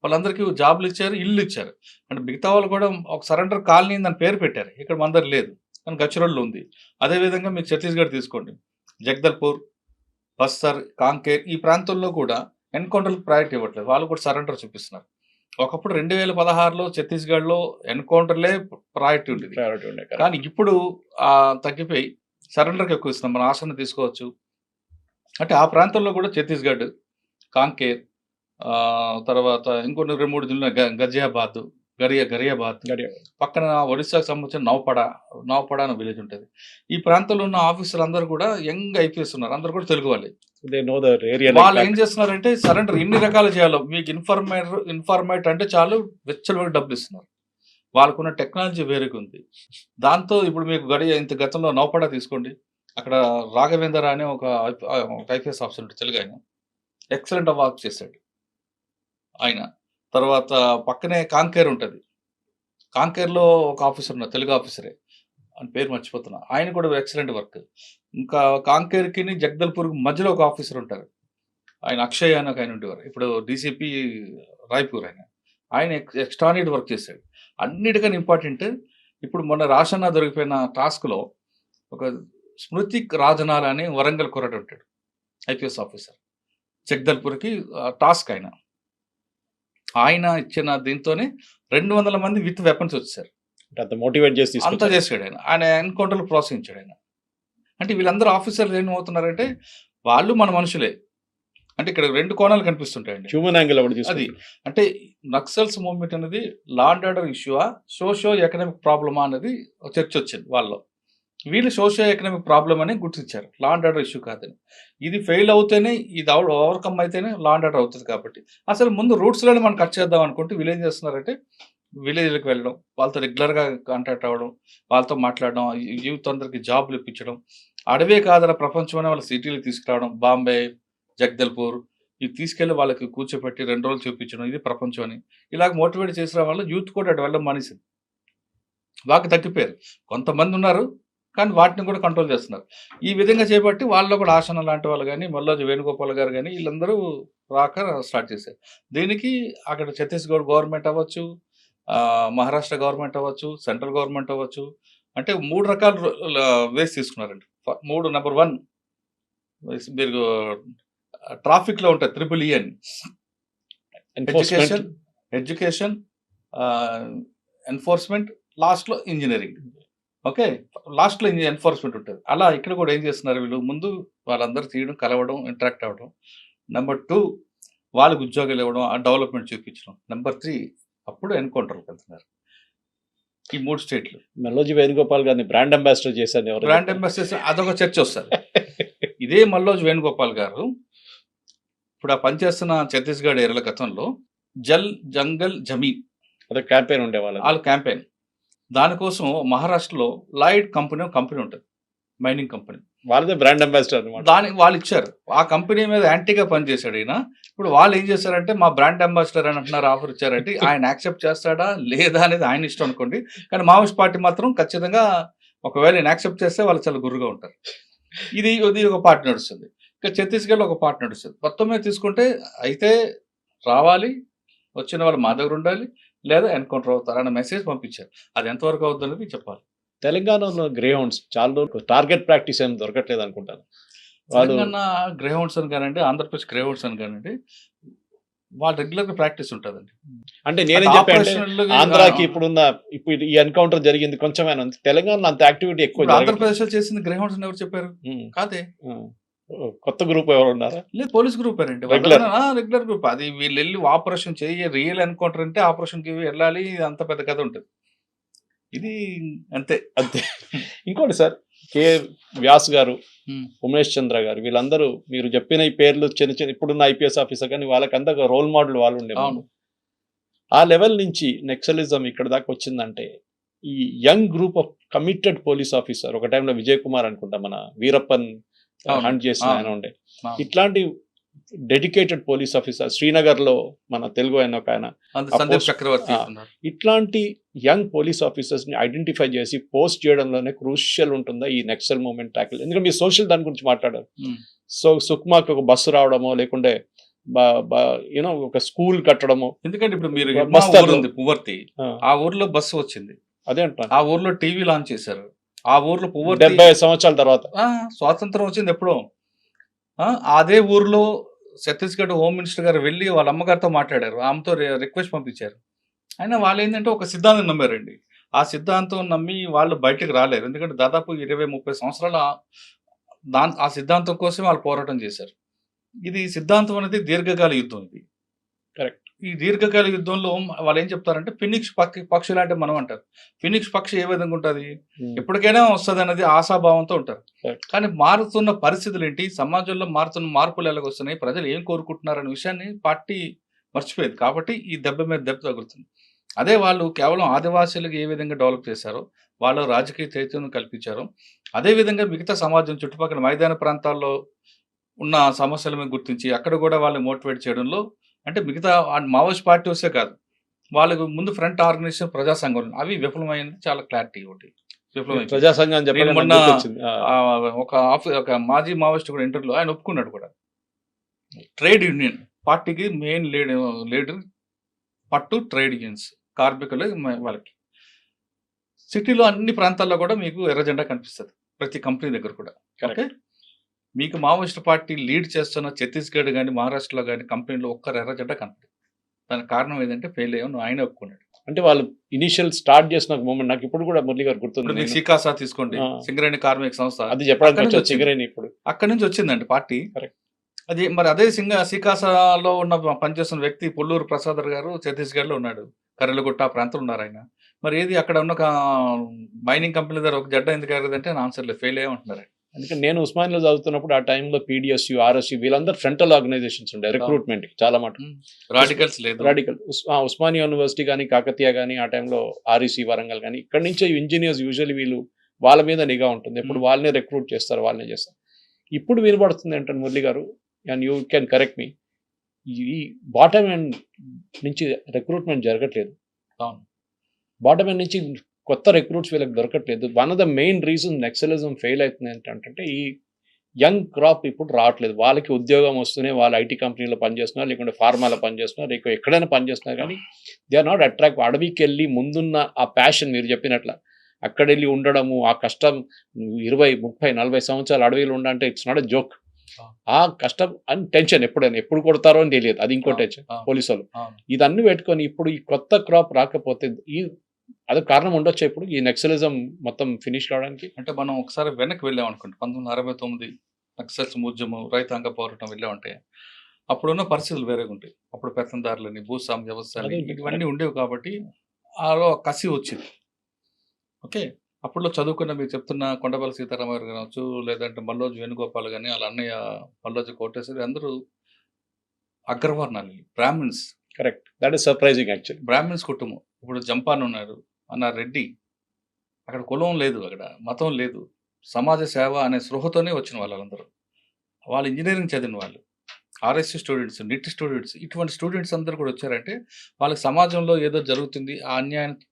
B: వాళ్ళందరికీ జాబ్లు ఇచ్చారు, ఇల్లు ఇచ్చారు. అంటే మిగతా వాళ్ళు కూడా ఒక సరెండర్ కాలనీ దాని పేరు పెట్టారు. ఇక్కడ మన దగ్గర లేదు, కానీ గచ్చిరోలిలో ఉంది. అదేవిధంగా మీరు ఛత్తీస్గఢ్ తీసుకోండి, జగదల్పూర్, బస్తర్, కాంకేర్, ఈ ప్రాంతంలో కూడా ఎన్కౌంటర్లకు ప్రయారిటీ ఇవ్వట్లేదు, వాళ్ళు కూడా సరెండర్ చూపిస్తున్నారు. ఒకప్పుడు 2016లో ఛత్తీస్గఢ్లో ఎన్కౌంటర్లే ప్రయారిటీ ఉండేది, కానీ ఇప్పుడు తగ్గిపోయి సరెండర్కి ఎక్కువ ఇస్తున్నాం. మన ఆసన తీసుకోవచ్చు. అంటే ఆ ప్రాంతంలో కూడా ఛత్తీస్గఢ్, కాంకేర్, తర్వాత ఇంకొన్ని 2-3 జిల్లాలు, గజియాబాద్, గరియాబాద్, పక్కన ఒడిశాకు సంబంధించిన నవపడ అనే విలేజ్ ఉంటుంది. ఈ ప్రాంతంలో ఉన్న ఆఫీసర్లు అందరూ కూడా యంగ్ ఐపీఎస్ ఉన్నారు, అందరూ కూడా తెలుగు వాళ్ళే. వాళ్ళు ఏం చేస్తున్నారంటే సరెండర్ ఎన్ని రకాలు చేయాలో, మీకు ఇన్ఫర్మేట్ అంటే చాలు వెచ్చలు డబ్బులు ఇస్తున్నారు. వాళ్ళకున్న టెక్నాలజీ వేరేగా ఉంది. దాంతో ఇప్పుడు మీకు ఇంత గతంలో నవపడ తీసుకోండి, అక్కడ రాఘవేందర్ అనే ఒక ఐపీఎస్ ఆఫీసర్ ఉంటుంది, తెలుగు ఆయన, ఎక్సలెంట్ వర్క్ చేశాడు ఆయన. తర్వాత పక్కనే కాంకేర్ ఉంటుంది, కాంకేర్లో ఒక ఆఫీసర్ ఉన్నారు, తెలుగు ఆఫీసరే, అని పేరు మర్చిపోతున్నా, ఆయన కూడా ఎక్సలెంట్ వర్క్. ఇంకా కాంకేర్కి జగదల్పూర్కి మధ్యలో ఒక ఆఫీసర్ ఉంటారు, ఆయన అక్షయ్ అని ఒక ఆయన ఉండేవారు, ఇప్పుడు డీసీపీ రాయ్పూర్. ఆయన ఎక్స్ట్రానిటీ వర్క్ చేశాడు. అన్నిటికన్నా ఇంపార్టెంట్, ఇప్పుడు మొన్న రాషన్న దొరికిపోయిన టాస్క్లో ఒక స్మృతి రాజనాల అని వరంగల్ కుర్రాడు ఉంటాడు, ఐపీఎస్ ఆఫీసర్, జగదల్పూర్కి టాస్క్. ఆయన ఇచ్చిన దీంతోనే 200 మంది విత్ వెపన్స్ వచ్చారు.
C: మోటివేట్ చేసి
B: అంతా చేశాడు ఆయన ఎన్కౌంటర్లు ప్రోత్సహించాడు ఆయన. అంటే వీళ్ళందరూ ఆఫీసర్లు ఏమవుతున్నారంటే వాళ్ళు మన మనుషులే. అంటే ఇక్కడ 2 కోణాలు కనిపిస్తుంటాయండి,
C: హ్యూమన్ యాంగిల్
B: అది. అంటే నక్సల్స్ మూవ్మెంట్ అనేది లా అండ్ ఆర్డర్ ఇష్యూవా, సోషియో ఎకనామిక్ ప్రాబ్లమా అనేది చర్చ వచ్చింది వాళ్ళలో. వీళ్ళు సోషియో ఎకనామిక్ ప్రాబ్లం అని గుర్తించారు, లా అండ్ ఆర్డర్ ఇష్యూ కాదని. ఇది ఫెయిల్ అవుతేనే, ఇది ఓవర్కమ్ అయితేనే లా అండ్ ఆర్డర్ అవుతుంది. కాబట్టి అసలు ముందు రూట్స్లోనే మనం కట్ చేద్దాం అనుకుంటే వీళ్ళు ఏం చేస్తున్నారంటే విలేజ్లకు వెళ్ళడం, వాళ్ళతో రెగ్యులర్గా కాంటాక్ట్ అవ్వడం, వాళ్ళతో మాట్లాడడం, యూత్ అందరికి జాబ్లు ఇప్పించడం, అడవే కాదల ప్రపంచం అనే వాళ్ళ సిటీలకు తీసుకురావడం, బాంబే, జగదల్పూర్ ఇవి తీసుకెళ్ళి వాళ్ళకి కూర్చోపెట్టి 2 రోజులు చూపించడం, ఇది ప్రపంచం అని ఇలాగ మోటివేట్ చేసిన వాళ్ళు యూత్ కూడా అటు వెళ్ళడం మానేసింది. బాగా తగ్గిపోయారు. కొంతమంది ఉన్నారు, కానీ వాటిని కూడా కంట్రోల్ చేస్తున్నారు. ఈ విధంగా చేపట్టి వాళ్ళలో కూడా ఆసన లాంటి వాళ్ళు కానీ, మల్లోజు వేణుగోపాల్ గారు కానీ వీళ్ళందరూ రాక స్టార్ట్ చేశారు. దీనికి అక్కడ ఛత్తీస్గఢ్ గవర్నమెంట్ అవ్వచ్చు, మహారాష్ట్ర గవర్నమెంట్ అవ్వచ్చు, సెంట్రల్ గవర్నమెంట్ అవ్వచ్చు, అంటే 3 రకాల వేస్ తీసుకున్నారండి. 3 నెంబర్ 1 మీరు ట్రాఫిక్లో ఉంటాయి EEE అని, ఎడ్యుకేషన్, ఎన్ఫోర్స్మెంట్, లాస్ట్లో ఇంజనీరింగ్. ఓకే, లాస్ట్లో ఎన్ఫోర్స్మెంట్ ఉంటుంది. అలా ఇక్కడ కూడా ఏం చేస్తున్నారు వీళ్ళు, ముందు వాళ్ళందరూ తీయడం, కలవడం, ఇంటరాక్ట్ అవ్వడం. నెంబర్ 2 వాళ్ళకి ఉద్యోగాలు ఇవ్వడం, ఆ డెవలప్మెంట్ చూపించడం. నెంబర్ 3 అప్పుడు ఎన్కౌంటర్కి వెళ్తున్నారు ఈ 3 స్టేట్లు.
C: మల్లోజు వేణుగోపాల్ గారిని బ్రాండ్ అంబాసిడర్ చేశారు ఎవరు?
B: బ్రాండ్ అంబాసిడర్ అదొక చర్చ వస్తారు. ఇదే మల్లోజు వేణుగోపాల్ గారు ఇప్పుడు ఆ పనిచేస్తున్న ఛత్తీస్గఢ్ ఏరియాల గతంలో జల్ జంగల్ జమీన్
C: అదే క్యాంపెయిన్ ఉండేవాళ్ళు.
B: వాళ్ళ క్యాంపెయిన్. దానికోసం మహారాష్ట్రలో లాయిడ్ కంపెనీ ఉంటుంది, మైనింగ్ కంపెనీ.
C: వాళ్ళదే బ్రాండ్ అంబాసిడర్ అనమాట.
B: దానికి వాళ్ళు ఇచ్చారు. ఆ కంపెనీ మీద యాంటీగా పనిచేశాడు ఈయన. ఇప్పుడు వాళ్ళు ఏం చేశారంటే మా బ్రాండ్ అంబాసిడర్ అని అంటున్నారు, ఆఫర్ ఇచ్చారంటే ఆయన యాక్సెప్ట్ చేస్తాడా లేదా అనేది ఆయన ఇష్టం అనుకోండి. కానీ మావోయిస్ట్ పార్టీ మాత్రం ఖచ్చితంగా ఒకవేళ ఈయన యాక్సెప్ట్ చేస్తే వాళ్ళు చాలా గుర్రుగా ఉంటారు. ఇది ఒక పార్టీ నడుస్తుంది. ఇక ఛత్తీస్గఢ్లో ఒక పార్టీ నడుస్తుంది. మొత్తం మీద తీసుకుంటే అయితే రావాలి, వచ్చిన వాళ్ళు మా దగ్గర ఉండాలి, లేదా ఎన్కౌంటర్ అవుతారు అన్న మెసేజ్ పంపించారు. అది ఎంతవరకు అవుతుంది అనేది చెప్పాలి.
C: తెలంగాణలో గ్రే హౌండ్స్ చాలా రోజులు టార్గెట్ ప్రాక్టీస్ ఏమి దొరకట్లేదు అనుకుంటాను.
B: తెలంగాణ గ్రే హౌండ్స్ అని కానివ్వండి, ఆంధ్రప్రదేశ్ గ్రే హౌండ్స్ అని కానివ్వండి, వాళ్ళ రెగ్యులర్గా ప్రాక్టీస్ ఉంటుందండి.
C: అంటే నేనేం చెప్పాను, ఆంధ్రాకి ఇప్పుడు ఈ ఎన్కౌంటర్ జరిగింది కొంచెమైనా ఉంది, తెలంగాణలో అంత యాక్టివిటీ ఎక్కువ.
B: ఆంధ్రప్రదేశ్ లో చేసింది గ్రే హౌండ్స్ ఎవరు చెప్పారు? కాదే,
C: కొత్త గ్రూప్ ఎవరు ఉన్నారా?
B: లేదు, పోలీస్ గ్రూప్ అండి, రెగ్యులర్ గ్రూప్. అది వీళ్ళు వెళ్ళి ఆపరేషన్ చేయ, రియల్ ఎన్కౌంటర్ అంటే ఆపరేషన్ కి వెళ్ళాలి, అంత పెద్ద కథ ఉంటుంది. ఇది అంతే.
C: ఇంకోటి సార్, కె వ్యాస్ గారు, ఉమేష్ చంద్ర గారు, వీళ్ళందరూ మీరు చెప్పిన ఈ పేర్లు చిన్న ఇప్పుడున్న ఐపీఎస్ ఆఫీసర్, కానీ వాళ్ళకంతా రోల్ మోడల్ వాళ్ళు ఉండేవాళ్ళు. ఆ లెవెల్ నుంచి నెక్సలిజం ఇక్కడ దాకా వచ్చిందంటే ఈ young group of committed police officer, ఒక టైంలో విజయ్ కుమార్ అనుకుంటా మన వీరప్పన్ హంట్ చేసిన ఆయన ఉండే, ఇట్లాంటి డెడికేటెడ్ పోలీస్ ఆఫీసర్ శ్రీనగర్ లో మన తెలుగు ఆయన ఒక ఆయన, ఇట్లాంటి యంగ్ పోలీస్ ఆఫీసర్స్ ని ఐడెంటిఫై చేసి పోస్ట్ చేయడంలోనే క్రూషియల్ ఉంటుందా ఈ నెక్సల్ మూవ్మెంట్ ట్యాకిల్? ఎందుకంటే మీరు సోషల్ దాని గురించి మాట్లాడారు. సో సుక్మాకి ఒక బస్సు రావడమో, లేకుంటే యూనో ఒక స్కూల్ కట్టడమో.
B: ఎందుకంటే ఇప్పుడు మీరు పువ్వర్తి, ఆ ఊర్లో బస్సు వచ్చింది, అదే అంటారు, ఆ ఊర్లో టీవీ లాంచ్ చేశారు, ఆ ఊర్లో
C: 75 సంవత్సరాల తర్వాత
B: స్వాతంత్రం వచ్చింది ఎప్పుడో. అదే ఊర్లో ఛత్తీస్గఢ్ హోమ్ మినిస్టర్ గారు వెళ్ళి వాళ్ళ అమ్మగారితో మాట్లాడారు, ఆమెతో రిక్వెస్ట్ పంపించారు. అయినా వాళ్ళు ఏంటంటే ఒక సిద్ధాంతం నమ్మారండి. ఆ సిద్ధాంతం నమ్మి వాళ్ళు బయటకు రాలేరు. ఎందుకంటే దాదాపు 20-30 సంవత్సరాల ఆ సిద్ధాంతం కోసం వాళ్ళు పోరాటం చేశారు. ఇది సిద్ధాంతం అనేది దీర్ఘకాల యుద్ధం. ఇది
C: కరెక్ట్.
B: ఈ దీర్ఘకాల యుద్ధంలో వాళ్ళు ఏం చెప్తారంటే ఫినిక్స్ పక్షి లాంటి మనం అంటారు. ఫినిక్స్ పక్షి ఏ విధంగా ఉంటుంది, ఎప్పటికైనా వస్తుంది అనేది ఆశాభావంతో ఉంటారు. కానీ మారుతున్న పరిస్థితులు ఏంటి, సమాజంలో మారుతున్న మార్పులు ఎలాగ వస్తున్నాయి, ప్రజలు ఏం కోరుకుంటున్నారు అనే విషయాన్ని పార్టీ మర్చిపోయేది. కాబట్టి ఈ దెబ్బ మీద దెబ్బ తగులుతుంది. అదే వాళ్ళు కేవలం ఆదివాసీలకు ఏ విధంగా డెవలప్ చేశారో, వాళ్ళు రాజకీయ చైతన్యం కల్పించారో, అదేవిధంగా మిగతా సమాజం చుట్టుపక్కల మైదాన ప్రాంతాల్లో ఉన్న సమస్యల మీద గుర్తించి అక్కడ కూడా వాళ్ళని మోటివేట్ చేయడంలో, అంటే మిగతా మావోయిస్ట్ పార్టీ వస్తే కాదు, వాళ్ళకు ముందు ఫ్రంట్ ఆర్గనైజేషన్ ప్రజా సంఘం అవి విఫలమైనది చాలా క్లారిటీ ఒకటి.
C: ప్రజా సంఘం
B: మొన్న ఒక మాజీ మావోయిస్ట్ కూడా ఇంటర్వ్యూలో ఆయన ఒప్పుకున్నాడు కూడా, ట్రేడ్ యూనియన్ పార్టీకి మెయిన్ లీడర్ పట్టు ట్రేడ్ యూనియన్స్, కార్మికులు వాళ్ళకి. సిటీలో అన్ని ప్రాంతాల్లో కూడా మీకు ఎర్ర జెండా కనిపిస్తుంది, ప్రతి కంపెనీ దగ్గర కూడా. ఓకే, మీకు మావోయిస్ట్ పార్టీ లీడ్ చేస్తున్న ఛత్తీస్గఢ్ కానీ మహారాష్ట్రలో కానీ కంపెనీలో ఒక్కరు ఎర్ర జెండా కనిపిస్తుంది. దానికి కారణం ఏంటంటే ఫెయిల్ అయ్యాను ఆయన ఒప్పుకున్నాడు.
C: అంటే వాళ్ళు ఇనిషియల్ స్టార్ట్ చేసిన మూమెంట్ నాకు ఇప్పుడు కూడా మురళి గారు గుర్తుంది.
B: సికాసా తీసుకోండి, సింగరేణి కార్మిక సంస్థ,
C: అది చెప్పడానికి సింగరేణి ఇప్పుడు
B: అక్కడి నుంచి వచ్చిందండి పార్టీ. అది మరి అదే సికాసాలో ఉన్న పనిచేస్తున్న వ్యక్తి పుల్లూరు ప్రసాదర్ గారు ఛత్తీస్గఢ్లో ఉన్నాడు, కర్రెలగుట్ట ప్రాంతం ఉన్నారు ఆయన. మరి ఏది అక్కడ ఉన్న మైనింగ్ కంపెనీ దగ్గర ఒక జడ్డ ఎందుకు ఎగరదంటే ఆన్సర్ లేదు, ఫెయిల్ అయ్యమంటున్నారు.
C: అందుకని నేను ఉస్మానియాలో చదువుతున్నప్పుడు ఆ టైంలో పీడిఎస్యు, ఆర్ఎస్యు వీళ్ళందరూ ఫ్రంటల్ ఆర్గనైజేషన్స్ ఉండే రిక్రూట్మెంట్ చాలా మాట.
B: రాడికల్స్ లేదు.
C: రాడికల్ ఉస్మానియా యూనివర్సిటీ కానీ, కాకతీయ కానీ, ఆ టైంలో ఆర్ఈసి వరంగల్ కానీ, ఇక్కడి నుంచే ఇంజనీర్స్ యూజువల్లీ వీళ్ళు వాళ్ళ మీద నిఘా ఉంటుంది, ఎప్పుడు వాళ్ళనే రిక్రూట్ చేస్తారు, వాళ్ళనే చేస్తారు. ఇప్పుడు వినబడుతుంది ఏంటంటే మురళి గారు, అండ్ యూ కెన్ కరెక్ట్ మీ, ఈ బాటమ్ ఎండ్ నుంచి రిక్రూట్మెంట్ జరగట్లేదు.
B: అవును.
C: బాటమ్ ఎండ్ నుంచి కొత్త రిక్రూట్స్ వీళ్ళకి దొరకట్లేదు. One of the main reason naxalism fail అవుతుంది ఏంటంటే ఈ యంగ్ క్రాప్ ఇప్పుడు రావట్లేదు. వాళ్ళకి ఉద్యోగం వస్తూనే వాళ్ళు ఐటీ కంపెనీలో పనిచేస్తున్నారు, లేకుంటే ఫార్మాలో పనిచేస్తున్నారు, లేక ఎక్కడైనా పనిచేస్తున్నారు, కానీ దే ఆర్ నాట్ అట్రాక్ట్. అడవికి వెళ్ళి ముందున్న ఆ ప్యాషన్ మీరు చెప్పినట్ల అక్కడ వెళ్ళి ఉండడము, ఆ కష్టం 20, 30, 40 సంవత్సరాలు అడవిలో ఉండంటే ఇట్స్ నాట్ ఎ జోక్. ఆ కష్టం అండ్ టెన్షన్ ఎప్పుడు కొడతారో అని తెలియదు, అది ఇంకో టెన్షన్. పోలీసు వాళ్ళు ఇదన్నీ పెట్టుకొని ఇప్పుడు ఈ కొత్త క్రాప్ రాకపోతే అదే కారణం ఉండొచ్చు ఇప్పుడు ఈ నక్సలిజం మొత్తం ఫినిష్ కావడానికి.
B: అంటే మనం ఒకసారి వెనక్కి వెళ్ళాం అనుకోండి, 1969 నక్సల్స్ ఉద్యమం, రైతాంగ పోరాటం వెళ్ళామంటే అప్పుడున్న పరిస్థితులు వేరేగా ఉంటాయి. అప్పుడు పెత్తందారులని, భూస్వామ్య వ్యవస్థలు ఇవన్నీ ఉండేవి కాబట్టి ఆలో కసి వచ్చింది. ఓకే, అప్పుడులో చదువుకున్న మీరు చెప్తున్న కొండపల్లి సీతారామయ్య గారు కావచ్చు, లేదంటే మల్లోజు వేణుగోపాల్ కానీ, వాళ్ళ అన్నయ్య మల్లోజు కోటేశ్వరి, అందరూ అగ్రవర్ణాలు, Brahmins.
C: Correct, that is surprising actually.
B: Brahmins కుటుంబం. ఇప్పుడు జంపాన్ ఉన్నారు, అన్న రెడ్డి. అక్కడ కులం లేదు, అక్కడ మతం లేదు, సమాజ సేవ అనే స్పృహతోనే వచ్చిన వాళ్ళందరూ. వాళ్ళు ఇంజనీరింగ్ చదివిన వాళ్ళు, ఆర్ఎస్సీ స్టూడెంట్స్, నిట్ స్టూడెంట్స్, ఇటువంటి స్టూడెంట్స్ అందరూ కూడా వచ్చారంటే వాళ్ళకి సమాజంలో ఏదో జరుగుతుంది, ఆ అన్యాయాన్ని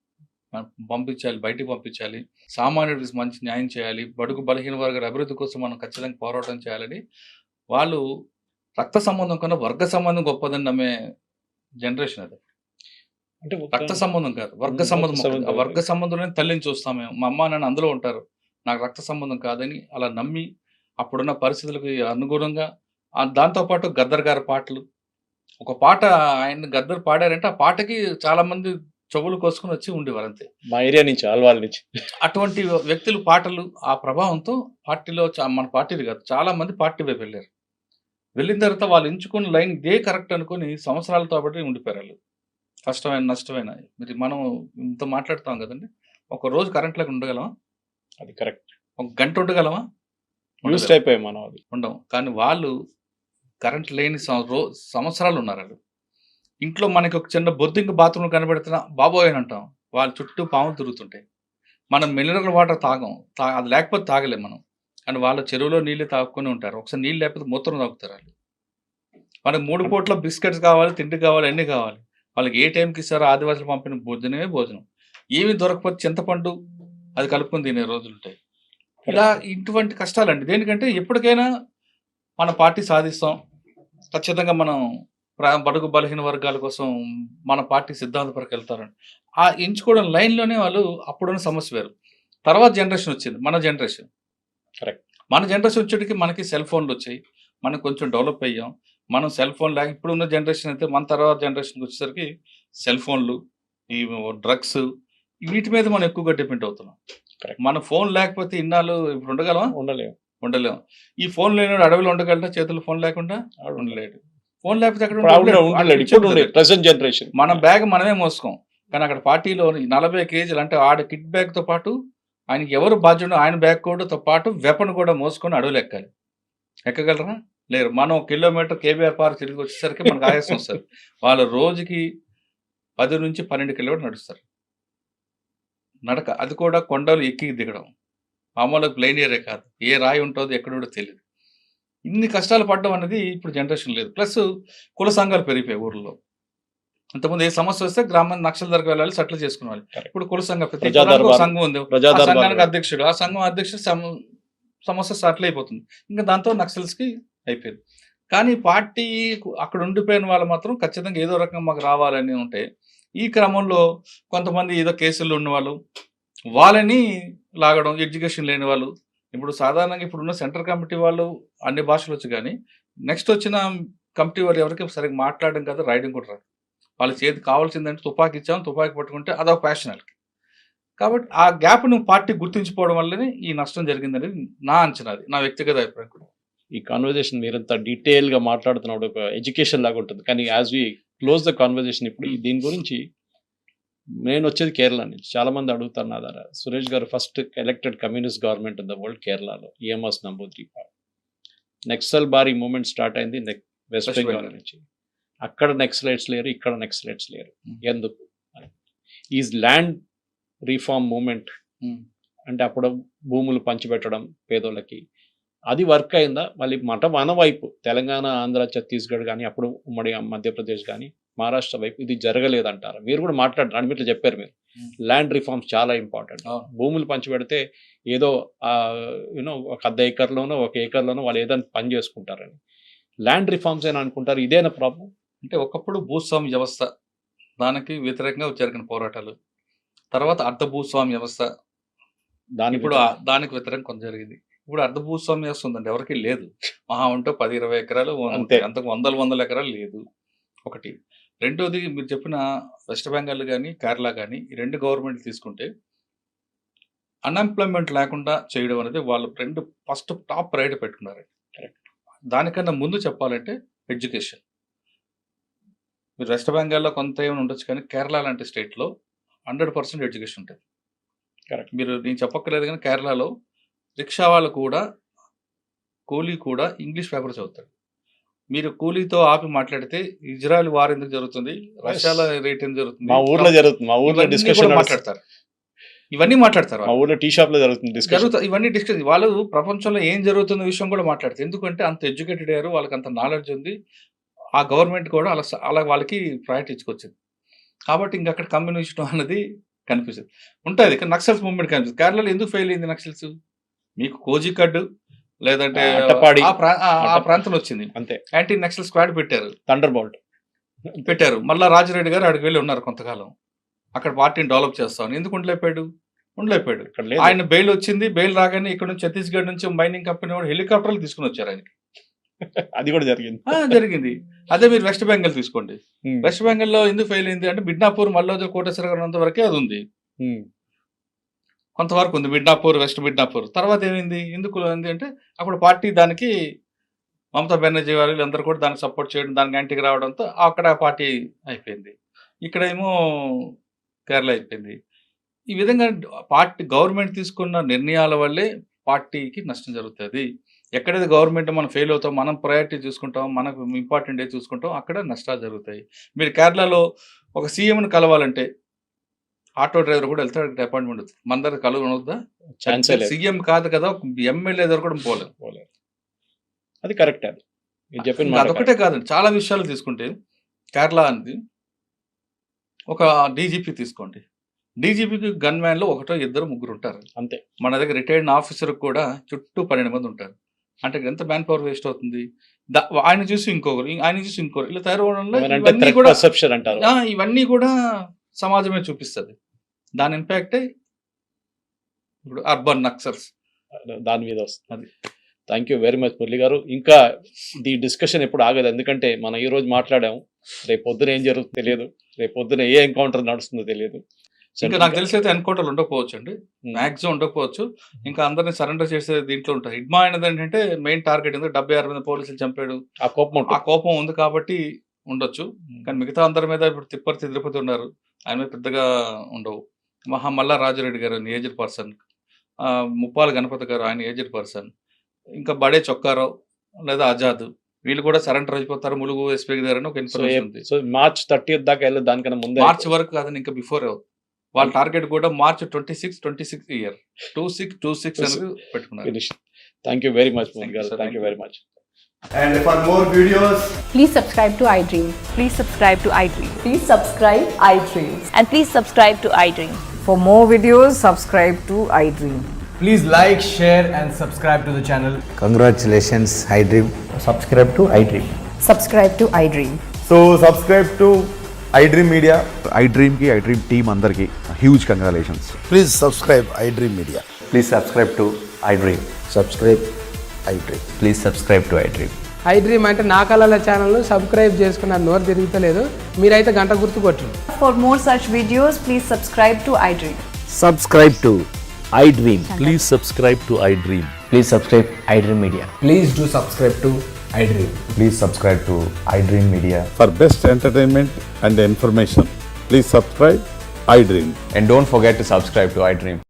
B: పంపించాలి, బయటికి పంపించాలి, సామాన్యుడికి మంచి న్యాయం చేయాలి, బడుగు బలహీన వర్గాల అభివృద్ధి కోసం మనం ఖచ్చితంగా పోరాటం చేయాలని వాళ్ళు రక్త సంబంధం కన్నా వర్గ సంబంధం గొప్పదని నమ్మే జనరేషన్ అది.
C: అంటే
B: రక్త సంబంధం కాదు, వర్గ సంబంధం. ఆ వర్గ సంబంధంలోనే తల్లిని చూస్తాం మేము, మా అమ్మ నాన్న అందులో ఉంటారు, నాకు రక్త సంబంధం కాదని అలా నమ్మి అప్పుడున్న పరిస్థితులకు అనుగుణంగా దాంతోపాటు గద్దర్ గారి పాటలు, ఒక పాట ఆయన గద్దర్ పాడారంటే ఆ పాటకి చాలా మంది చెవులు కోసుకుని వచ్చి ఉండేవారు అంతే,
C: మా ఏరియా నుంచి, ఆల్వాల్ నుంచి.
B: అటువంటి వ్యక్తులు పాటలు ఆ ప్రభావంతో పార్టీలో మన పార్టీలు కాదు చాలా మంది పార్టీ వైపు వెళ్ళారు. వెళ్ళిన తర్వాత వాళ్ళు ఎంచుకున్న లైన్ ఇదే కరెక్ట్ అనుకుని సంవత్సరాలతో బట్టి ఉండిపోయారు వాళ్ళు. కష్టమైన నష్టమైన మీరు మనం ఇంత మాట్లాడుతాం కదండి, ఒక రోజు కరెంట్ లేకుండా ఉండగలమా?
C: అది కరెక్ట్.
B: ఒక గంట ఉండగలమా?
C: యూస్డ్ అయిపోయాం మనం, అది
B: ఉండవు. కానీ వాళ్ళు కరెంట్ లేని సంవత్సరాలు ఉన్నారు వాళ్ళు. ఇంట్లో మనకి ఒక చిన్న బొద్దింక బాత్రూమ్ కనబడుతున్నా బాబోయ్ అని అంటాం, వాళ్ళ చుట్టూ పాములు తిరుగుతుంటాయి. మనం మినరల్ వాటర్ తాగం, అది లేకపోతే తాగలేం మనం. కానీ వాళ్ళ చెరువులో నీళ్ళు తాగుకొని ఉంటారు, ఒకసారి నీళ్ళు లేకపోతే మూత్రం తాగుతారు వాళ్ళు. మనకి 3 పూట్ల బిస్కెట్స్ కావాలి, తిండి కావాలి, అన్నీ కావాలి. వాళ్ళకి ఏ టైంకి ఇస్తారో ఆదివాసులు పంపిన భోజనమే భోజనం. ఏమి దొరకకపోతే చింతపండు అది కలుపుకొని తినే రోజులు ఉంటాయి. ఇలా ఇటువంటి కష్టాలండి. దేనికంటే ఎప్పటికైనా మన పార్టీ సాధిస్తాం, ఖచ్చితంగా మనం బడుగు బలహీన వర్గాల కోసం మన పార్టీ సిద్ధాంత వరకు వెళ్తారండి. ఆ ఎంచుకోవడం లైన్లోనే వాళ్ళు అప్పుడున్న సమస్య వేరు. తర్వాత జనరేషన్ వచ్చింది, మన జనరేషన్.
C: కరెక్ట్.
B: మన జనరేషన్ వచ్చేటికి మనకి సెల్ ఫోన్లు వచ్చాయి, మనం కొంచెం డెవలప్ అయ్యాం. మనం సెల్ ఫోన్ లేక ఇప్పుడున్న జనరేషన్ అయితే మన తర్వాత జనరేషన్కి వచ్చేసరికి సెల్ ఫోన్లు, ఈ డ్రగ్స్, వీటి మీద మనం ఎక్కువగా డిపెండ్ అవుతున్నాం. మన ఫోన్ లేకపోతే ఇన్నాళ్ళు ఇప్పుడు ఉండగలమా? ఉండలేము. ఈ ఫోన్ లేని అడవిలో ఉండగలరా? చేతుల్లో ఫోన్ లేకుండా ఉండలేడు. ఫోన్ లేకపోతే
C: జనరేషన్
B: మన బ్యాగ్ మనమే మోసుకోం. కానీ అక్కడ పార్టీలో 40 కేజీలు అంటే ఆడ కిట్ బ్యాగ్తో పాటు ఆయనకి ఎవరు బాధ్యుడో ఆయన బ్యాగ్ కూడా పాటు వెపన్ కూడా మోసుకొని అడవులు ఎక్కాలి. ఎక్కగలరా? లేరు. మనం కిలోమీటర్ కేబీఆర్ పార్క్ తిరిగి వచ్చేసరికి మనకు ఆయాసం వస్తుంది. వాళ్ళు రోజుకి 10 నుంచి 12 కిలోమీటర్లు నడుస్తారు నడక. అది కూడా కొండలు ఎక్కి దిగడం, మామూలుగా ప్లెయిన్ ఏరియా కాదు, ఏ రాయి ఉంటుందో ఎక్కడో తెలియదు. ఇన్ని కష్టాలు పడడం అనేది ఇప్పుడు జనరేషన్ లేదు. ప్లస్ కుల సంఘాలు పెరిగిపోయాయి ఊర్లో. ఇంతకుముందు ఏ సమస్య వస్తే గ్రామాన్ని నక్షల దగ్గరకు వెళ్ళాలి, సెటిల్ చేసుకునేవాళ్ళు. ఇప్పుడు కుల సంఘం, ప్రతి సంఘం ఉంది, ఆ సంఘానికి అధ్యక్షుడు, ఆ సంఘం అధ్యక్షుడు సమస్య సెటిల్ అయిపోతుంది. ఇంకా దాంతో నక్సల్స్కి అయిపోయింది. కానీ పార్టీ అక్కడ ఉండిపోయిన వాళ్ళు మాత్రం ఖచ్చితంగా ఏదో రకంగా మాకు రావాలని ఉంటే, ఈ క్రమంలో కొంతమంది ఏదో కేసులు ఉన్నవాళ్ళు వాళ్ళని లాగడం, ఎడ్యుకేషన్ లేని వాళ్ళు. ఇప్పుడు సాధారణంగా ఇప్పుడున్న సెంట్రల్ కమిటీ వాళ్ళు అన్ని భాషలు వచ్చు, కానీ నెక్స్ట్ వచ్చిన కమిటీ వాళ్ళు ఎవరికి సరిగ్గా మాట్లాడడం కాదు, రాయడం కూడా రాదు. వాళ్ళ చేతి కావాల్సిందంటే తుపాకీ ఇచ్చాము, తుపాకీ పట్టుకుంటే అదొక ప్యాషన్ వాళ్ళకి. కాబట్టి ఆ గ్యాప్ను పార్టీ గుర్తించుకోవడం వల్లనే ఈ నష్టం జరిగిందనేది నా అంచనా, నా వ్యక్తిగత అభిప్రాయం కూడా.
C: ఈ కాన్వర్జేషన్ మీరంతా డీటెయిల్గా మాట్లాడుతున్నప్పుడు ఒక ఎడ్యుకేషన్ లాగా ఉంటుంది. కానీ as we close the conversation ఇప్పుడు దీని గురించి నేను వచ్చేది కేరళ నుంచి. చాలా మంది అడుగుతారు నా ద్వారా, సురేష్ గారు first elected communist government in the world కేరళలో, ఈఎంఎస్ నంబూద్రి. నక్సల్ భారీ మూవ్మెంట్ స్టార్ట్ అయింది వెస్ట్ బెంగాల్ నుంచి. అక్కడ నక్సలైట్స్ లేరు, ఇక్కడ నక్సలైట్స్ లేరు. ఎందుకు? ఈ ల్యాండ్ రీఫార్మ్ మూవ్మెంట్ అంటే అప్పుడు భూములు పంచిపెట్టడం పేదోళ్ళకి, అది వర్క్ అయిందా? మళ్ళీ మన వైపు తెలంగాణ, ఆంధ్ర, ఛత్తీస్గఢ్ కానీ, అప్పుడు ఉమ్మడి మధ్యప్రదేశ్ కానీ, మహారాష్ట్ర వైపు ఇది జరగలేదంటారు. మీరు కూడా మాట్లాడారు, అడ్మిట్లు చెప్పారు మీరు. ల్యాండ్ రిఫార్మ్స్ చాలా ఇంపార్టెంట్. భూములు పంచిపెడితే ఏదో యూనో ఒక 1/2 ఎకర్లోనో 1 ఏకర్లోనో వాళ్ళు ఏదైనా పని చేసుకుంటారని. ల్యాండ్ రిఫార్మ్స్ అని అనుకుంటారు. ఇదేనా ప్రాబ్లం?
B: అంటే ఒకప్పుడు భూస్వామ్య వ్యవస్థ, దానికి వ్యతిరేకంగా జరిగిన పోరాటాలు, తర్వాత అర్ధ భూస్వామ్య వ్యవస్థ, ఇప్పుడు దానికి వ్యతిరేకంగా కొంత జరిగింది. ఇప్పుడు అర్ధ భూస్వామ్య వ్యవస్థ ఉందండి, ఎవరికి లేదు. మహా ఉంటే 10-20 ఎకరాలు, అంతకు 100 ఎకరాలు లేదు. ఒకటి. రెండోది, మీరు చెప్పిన వెస్ట్ బెంగాల్ కానీ కేరళ కానీ ఈ 2 గవర్నమెంట్లు తీసుకుంటే అన్ఎంప్లాయ్మెంట్ లేకుండా చేయడం అనేది వాళ్ళు ఫస్ట్ టాప్ ప్రయారిటీ పెట్టుకున్నారు. దానికన్నా ముందు చెప్పాలంటే ఎడ్యుకేషన్. మీరు వెస్ట్ బెంగాల్లో కొంత ఏమైనా ఉండొచ్చు, కానీ కేరళ లాంటి స్టేట్లో 100% ఎడ్యుకేషన్ ఉంటుంది.
C: కరెక్ట్.
B: మీరు నేను చెప్పక్కర్లేదు, కానీ కేరళలో రిక్షా వాళ్ళు కూడా, కూలీ కూడా ఇంగ్లీష్ పేపర్ చదువుతాడు. మీరు కూలీతో ఆపి మాట్లాడితే ఇజ్రాయెల్ వార్ ఎందుకు జరుగుతుంది, రష్యాల రేట్ ఎందుకు జరుగుతుంది,
C: మా ఊర్లో జరుగుతుంది, మా ఊర్లో డిస్కషన్
B: మాట్లాడతారు. ఇవన్నీ మాట్లాడతారు.
C: మా ఊర్లో టీ షాప్ లో జరుగుతుంది.
B: ఇవన్నీ డిస్కస్. వాళ్ళు ప్రపంచంలో ఏం జరుగుతున్న విషయం కూడా మాట్లాడతారు. ఎందుకంటే అంత ఎడ్యుకేటెడ్ అయ్యారు, వాళ్ళకి అంత నాలెడ్జ్ ఉంది. ఆ గవర్నమెంట్ కూడా అలా వాళ్ళకి ప్రయారిటీ ఇచ్చుకొచ్చింది. కాబట్టి ఇంక అక్కడ కమ్యూనిస్ట్ అనేది కనిపిస్తుంది ఉంటుంది. కానీ నక్సల్స్ మూవ్మెంట్ కనిపిస్తుంది. కేరళలో ఎందుకు ఫెయిల్ అయింది నక్సల్స్? మీకు కోజికడ్డు లేదంటే ఆ ప్రాంతం వచ్చింది, అంతే. యాంటీ నక్సల్ స్క్వాడ్ పెట్టారు,
C: థండర్ బోల్ట్
B: పెట్టారు. మళ్ళా రాజిరెడ్డి గారు అక్కడికి వెళ్ళి ఉన్నారు కొంతకాలం, అక్కడ పార్టీని డెవలప్ చేస్తామని. ఎందుకు ఉండలేపాడు? ఆయన బెయిల్ వచ్చింది. బెయిల్ రాగానే ఇక్కడ నుంచి ఛత్తీస్గఢ్ నుంచి మైనింగ్ కంపెనీ వాడు హెలికాప్టర్లు తీసుకుని వచ్చారు ఆయనకి.
C: అది కూడా
B: జరిగింది. అదే మీరు వెస్ట్ బెంగాల్ తీసుకోండి. వెస్ట్ బెంగాల్ లో ఎందుకు ఫెయిల్ అయింది అంటే మిడ్నాపూర్, మల్లోజు, కోటేశ్వర ఉన్నంత వరకే అది ఉంది, కొంతవరకు ఉంది. మిడ్నాపూర్, వెస్ట్ మిడ్నాపూర్. తర్వాత ఏమైంది, ఎందుకు ఉంది అంటే అప్పుడు పార్టీ దానికి మమతా బెనర్జీ వాళ్ళు అందరూ కూడా దానికి సపోర్ట్ చేయడం, దానికి యాంటీకి రావడంతో అక్కడ పార్టీ అయిపోయింది. ఇక్కడేమో కేరళ అయిపోయింది. ఈ విధంగా పార్టీ గవర్నమెంట్ తీసుకున్న నిర్ణయాల వల్లే పార్టీకి నష్టం జరుగుతుంది. ఎక్కడైతే గవర్నమెంట్ మనం ఫెయిల్ అవుతాం, మనం ప్రయారిటీ చూసుకుంటాం, మనకు ఇంపార్టెంట్ ఏ చూసుకుంటాం, అక్కడ నష్టాలు జరుగుతాయి. మీరు కేరళలో ఒక సీఎంను కలవాలంటే ఆటో డ్రైవర్ కూడా వెళ్తాడు, అపాయింట్మెంట్ అవుతుంది. మన దగ్గర కలవనుద్దా? సీఎం కాదు కదా, ఎమ్మెల్యే దగ్గర కూడా పోలేదు.
C: అది కరెక్ట్. అది
B: అదొకటే కాదండి, చాలా విషయాలు తీసుకుంటే కేరళ అనేది ఒక డీజీపీ తీసుకోండి. డీజీపీకి గన్ మ్యాన్ లో 1-2-3 ఉంటారు, అంతే. మన దగ్గర రిటైర్డ్ ఆఫీసర్ కూడా చుట్టూ 12 మంది ఉంటారు. అంటే ఎంత మ్యాన్ పవర్ వేస్ట్ అవుతుంది. ఆయన చూసి ఇంకొకరు, ఆయన చూసి ఇంకొకరు, ఇలా తయారవడంలో ఇవన్నీ కూడా సమాజమే చూపిస్తుంది. దాని ఇంపాక్టే ఇప్పుడు అర్బన్ నక్సల్స్
C: దాని మీద వస్తుంది. Thank you very much Murali గారు. ఇంకా ఈ డిస్కషన్ ఎప్పుడు ఆగదు, ఎందుకంటే మనం ఈ రోజు మాట్లాడాము, రేపు పొద్దున ఏం జరుగుతుందో తెలియదు, రేపు పొద్దున ఏ ఎన్కౌంటర్ నడుస్తుందో తెలియదు.
B: ఇంకా నాకు తెలిసి అయితే ఎన్కౌంటర్లు ఉండకపోవచ్చు అండి, మాక్సిమం ఉండకపోవచ్చు. ఇంకా అందరినీ సరెండర్ చేసే దీంట్లో ఉంటారు. హిడ్మా అనేది ఏంటంటే మెయిన్ టార్గెట్ ఎందుకు 76 మంది పోలీసులు చంపాడు, ఆ కోపం ఉంది కాబట్టి ఉండొచ్చు. కానీ మిగతా అందరి మీద ఇప్పుడు తిరుపతి ఉన్నారు, ఆయన మీద పెద్దగా ఉండవు. మల్లా రాజరెడ్డి గారు ఏజ్డ్ పర్సన్, ముప్పాల గణపతి గారు ఆయన ఏజ్డ్ పర్సన్, ఇంకా బడే చొక్కారావు లేదా ఆజాద్, వీళ్ళు కూడా సరెండర్ అయిపోతారు ములుగు ఎస్పీ దగ్గర ఒక ఇన్ఫర్మేషన్ ఉంది.
C: సో మార్చ్ 30 దాకా వెళ్ళదు, దానికన్నా ముందు
B: మార్చ్ వరకు కాదని ఇంకా బిఫోర్ వాళ్ళ టార్గెట్ కూడా మార్చ్ 26 ఇయర్ 26 అనేది పెట్టుకున్నారు.
C: Thank you very much Murali గారు, thank you very much.
D: And for more videos,
E: please subscribe to iDream.
F: Please subscribe to iDream.
E: Please subscribe iDream.
F: And please subscribe to iDream.
E: For more videos, subscribe to iDream.
D: please like, share and subscribe to the channel.
G: Congratulations, iDream.
D: Subscribe to iDream.
E: Subscribe to iDream.
D: So subscribe to iDream Media.
H: iDream ki iDream team andarki huge congratulations.
G: Please subscribe iDream Media.
I: Please subscribe to iDream.
G: Subscribe iDream.
I: Please subscribe to iDream.
J: iDream అంటే నా కళల ఛానల్ను subscribe చేసుకున్నారు, నోరు తిరుగుతలేదు, మీరైతే గంట గుర్తు కొట్టండి.
F: For more such videos, please subscribe to iDream.
G: Subscribe to iDream.
K: Please subscribe to iDream.
I: Please subscribe iDream Media.
D: Please do subscribe to iDream.
I: Please subscribe to iDream Media.
H: For best entertainment and information, please subscribe iDream.
I: And don't forget to subscribe to iDream.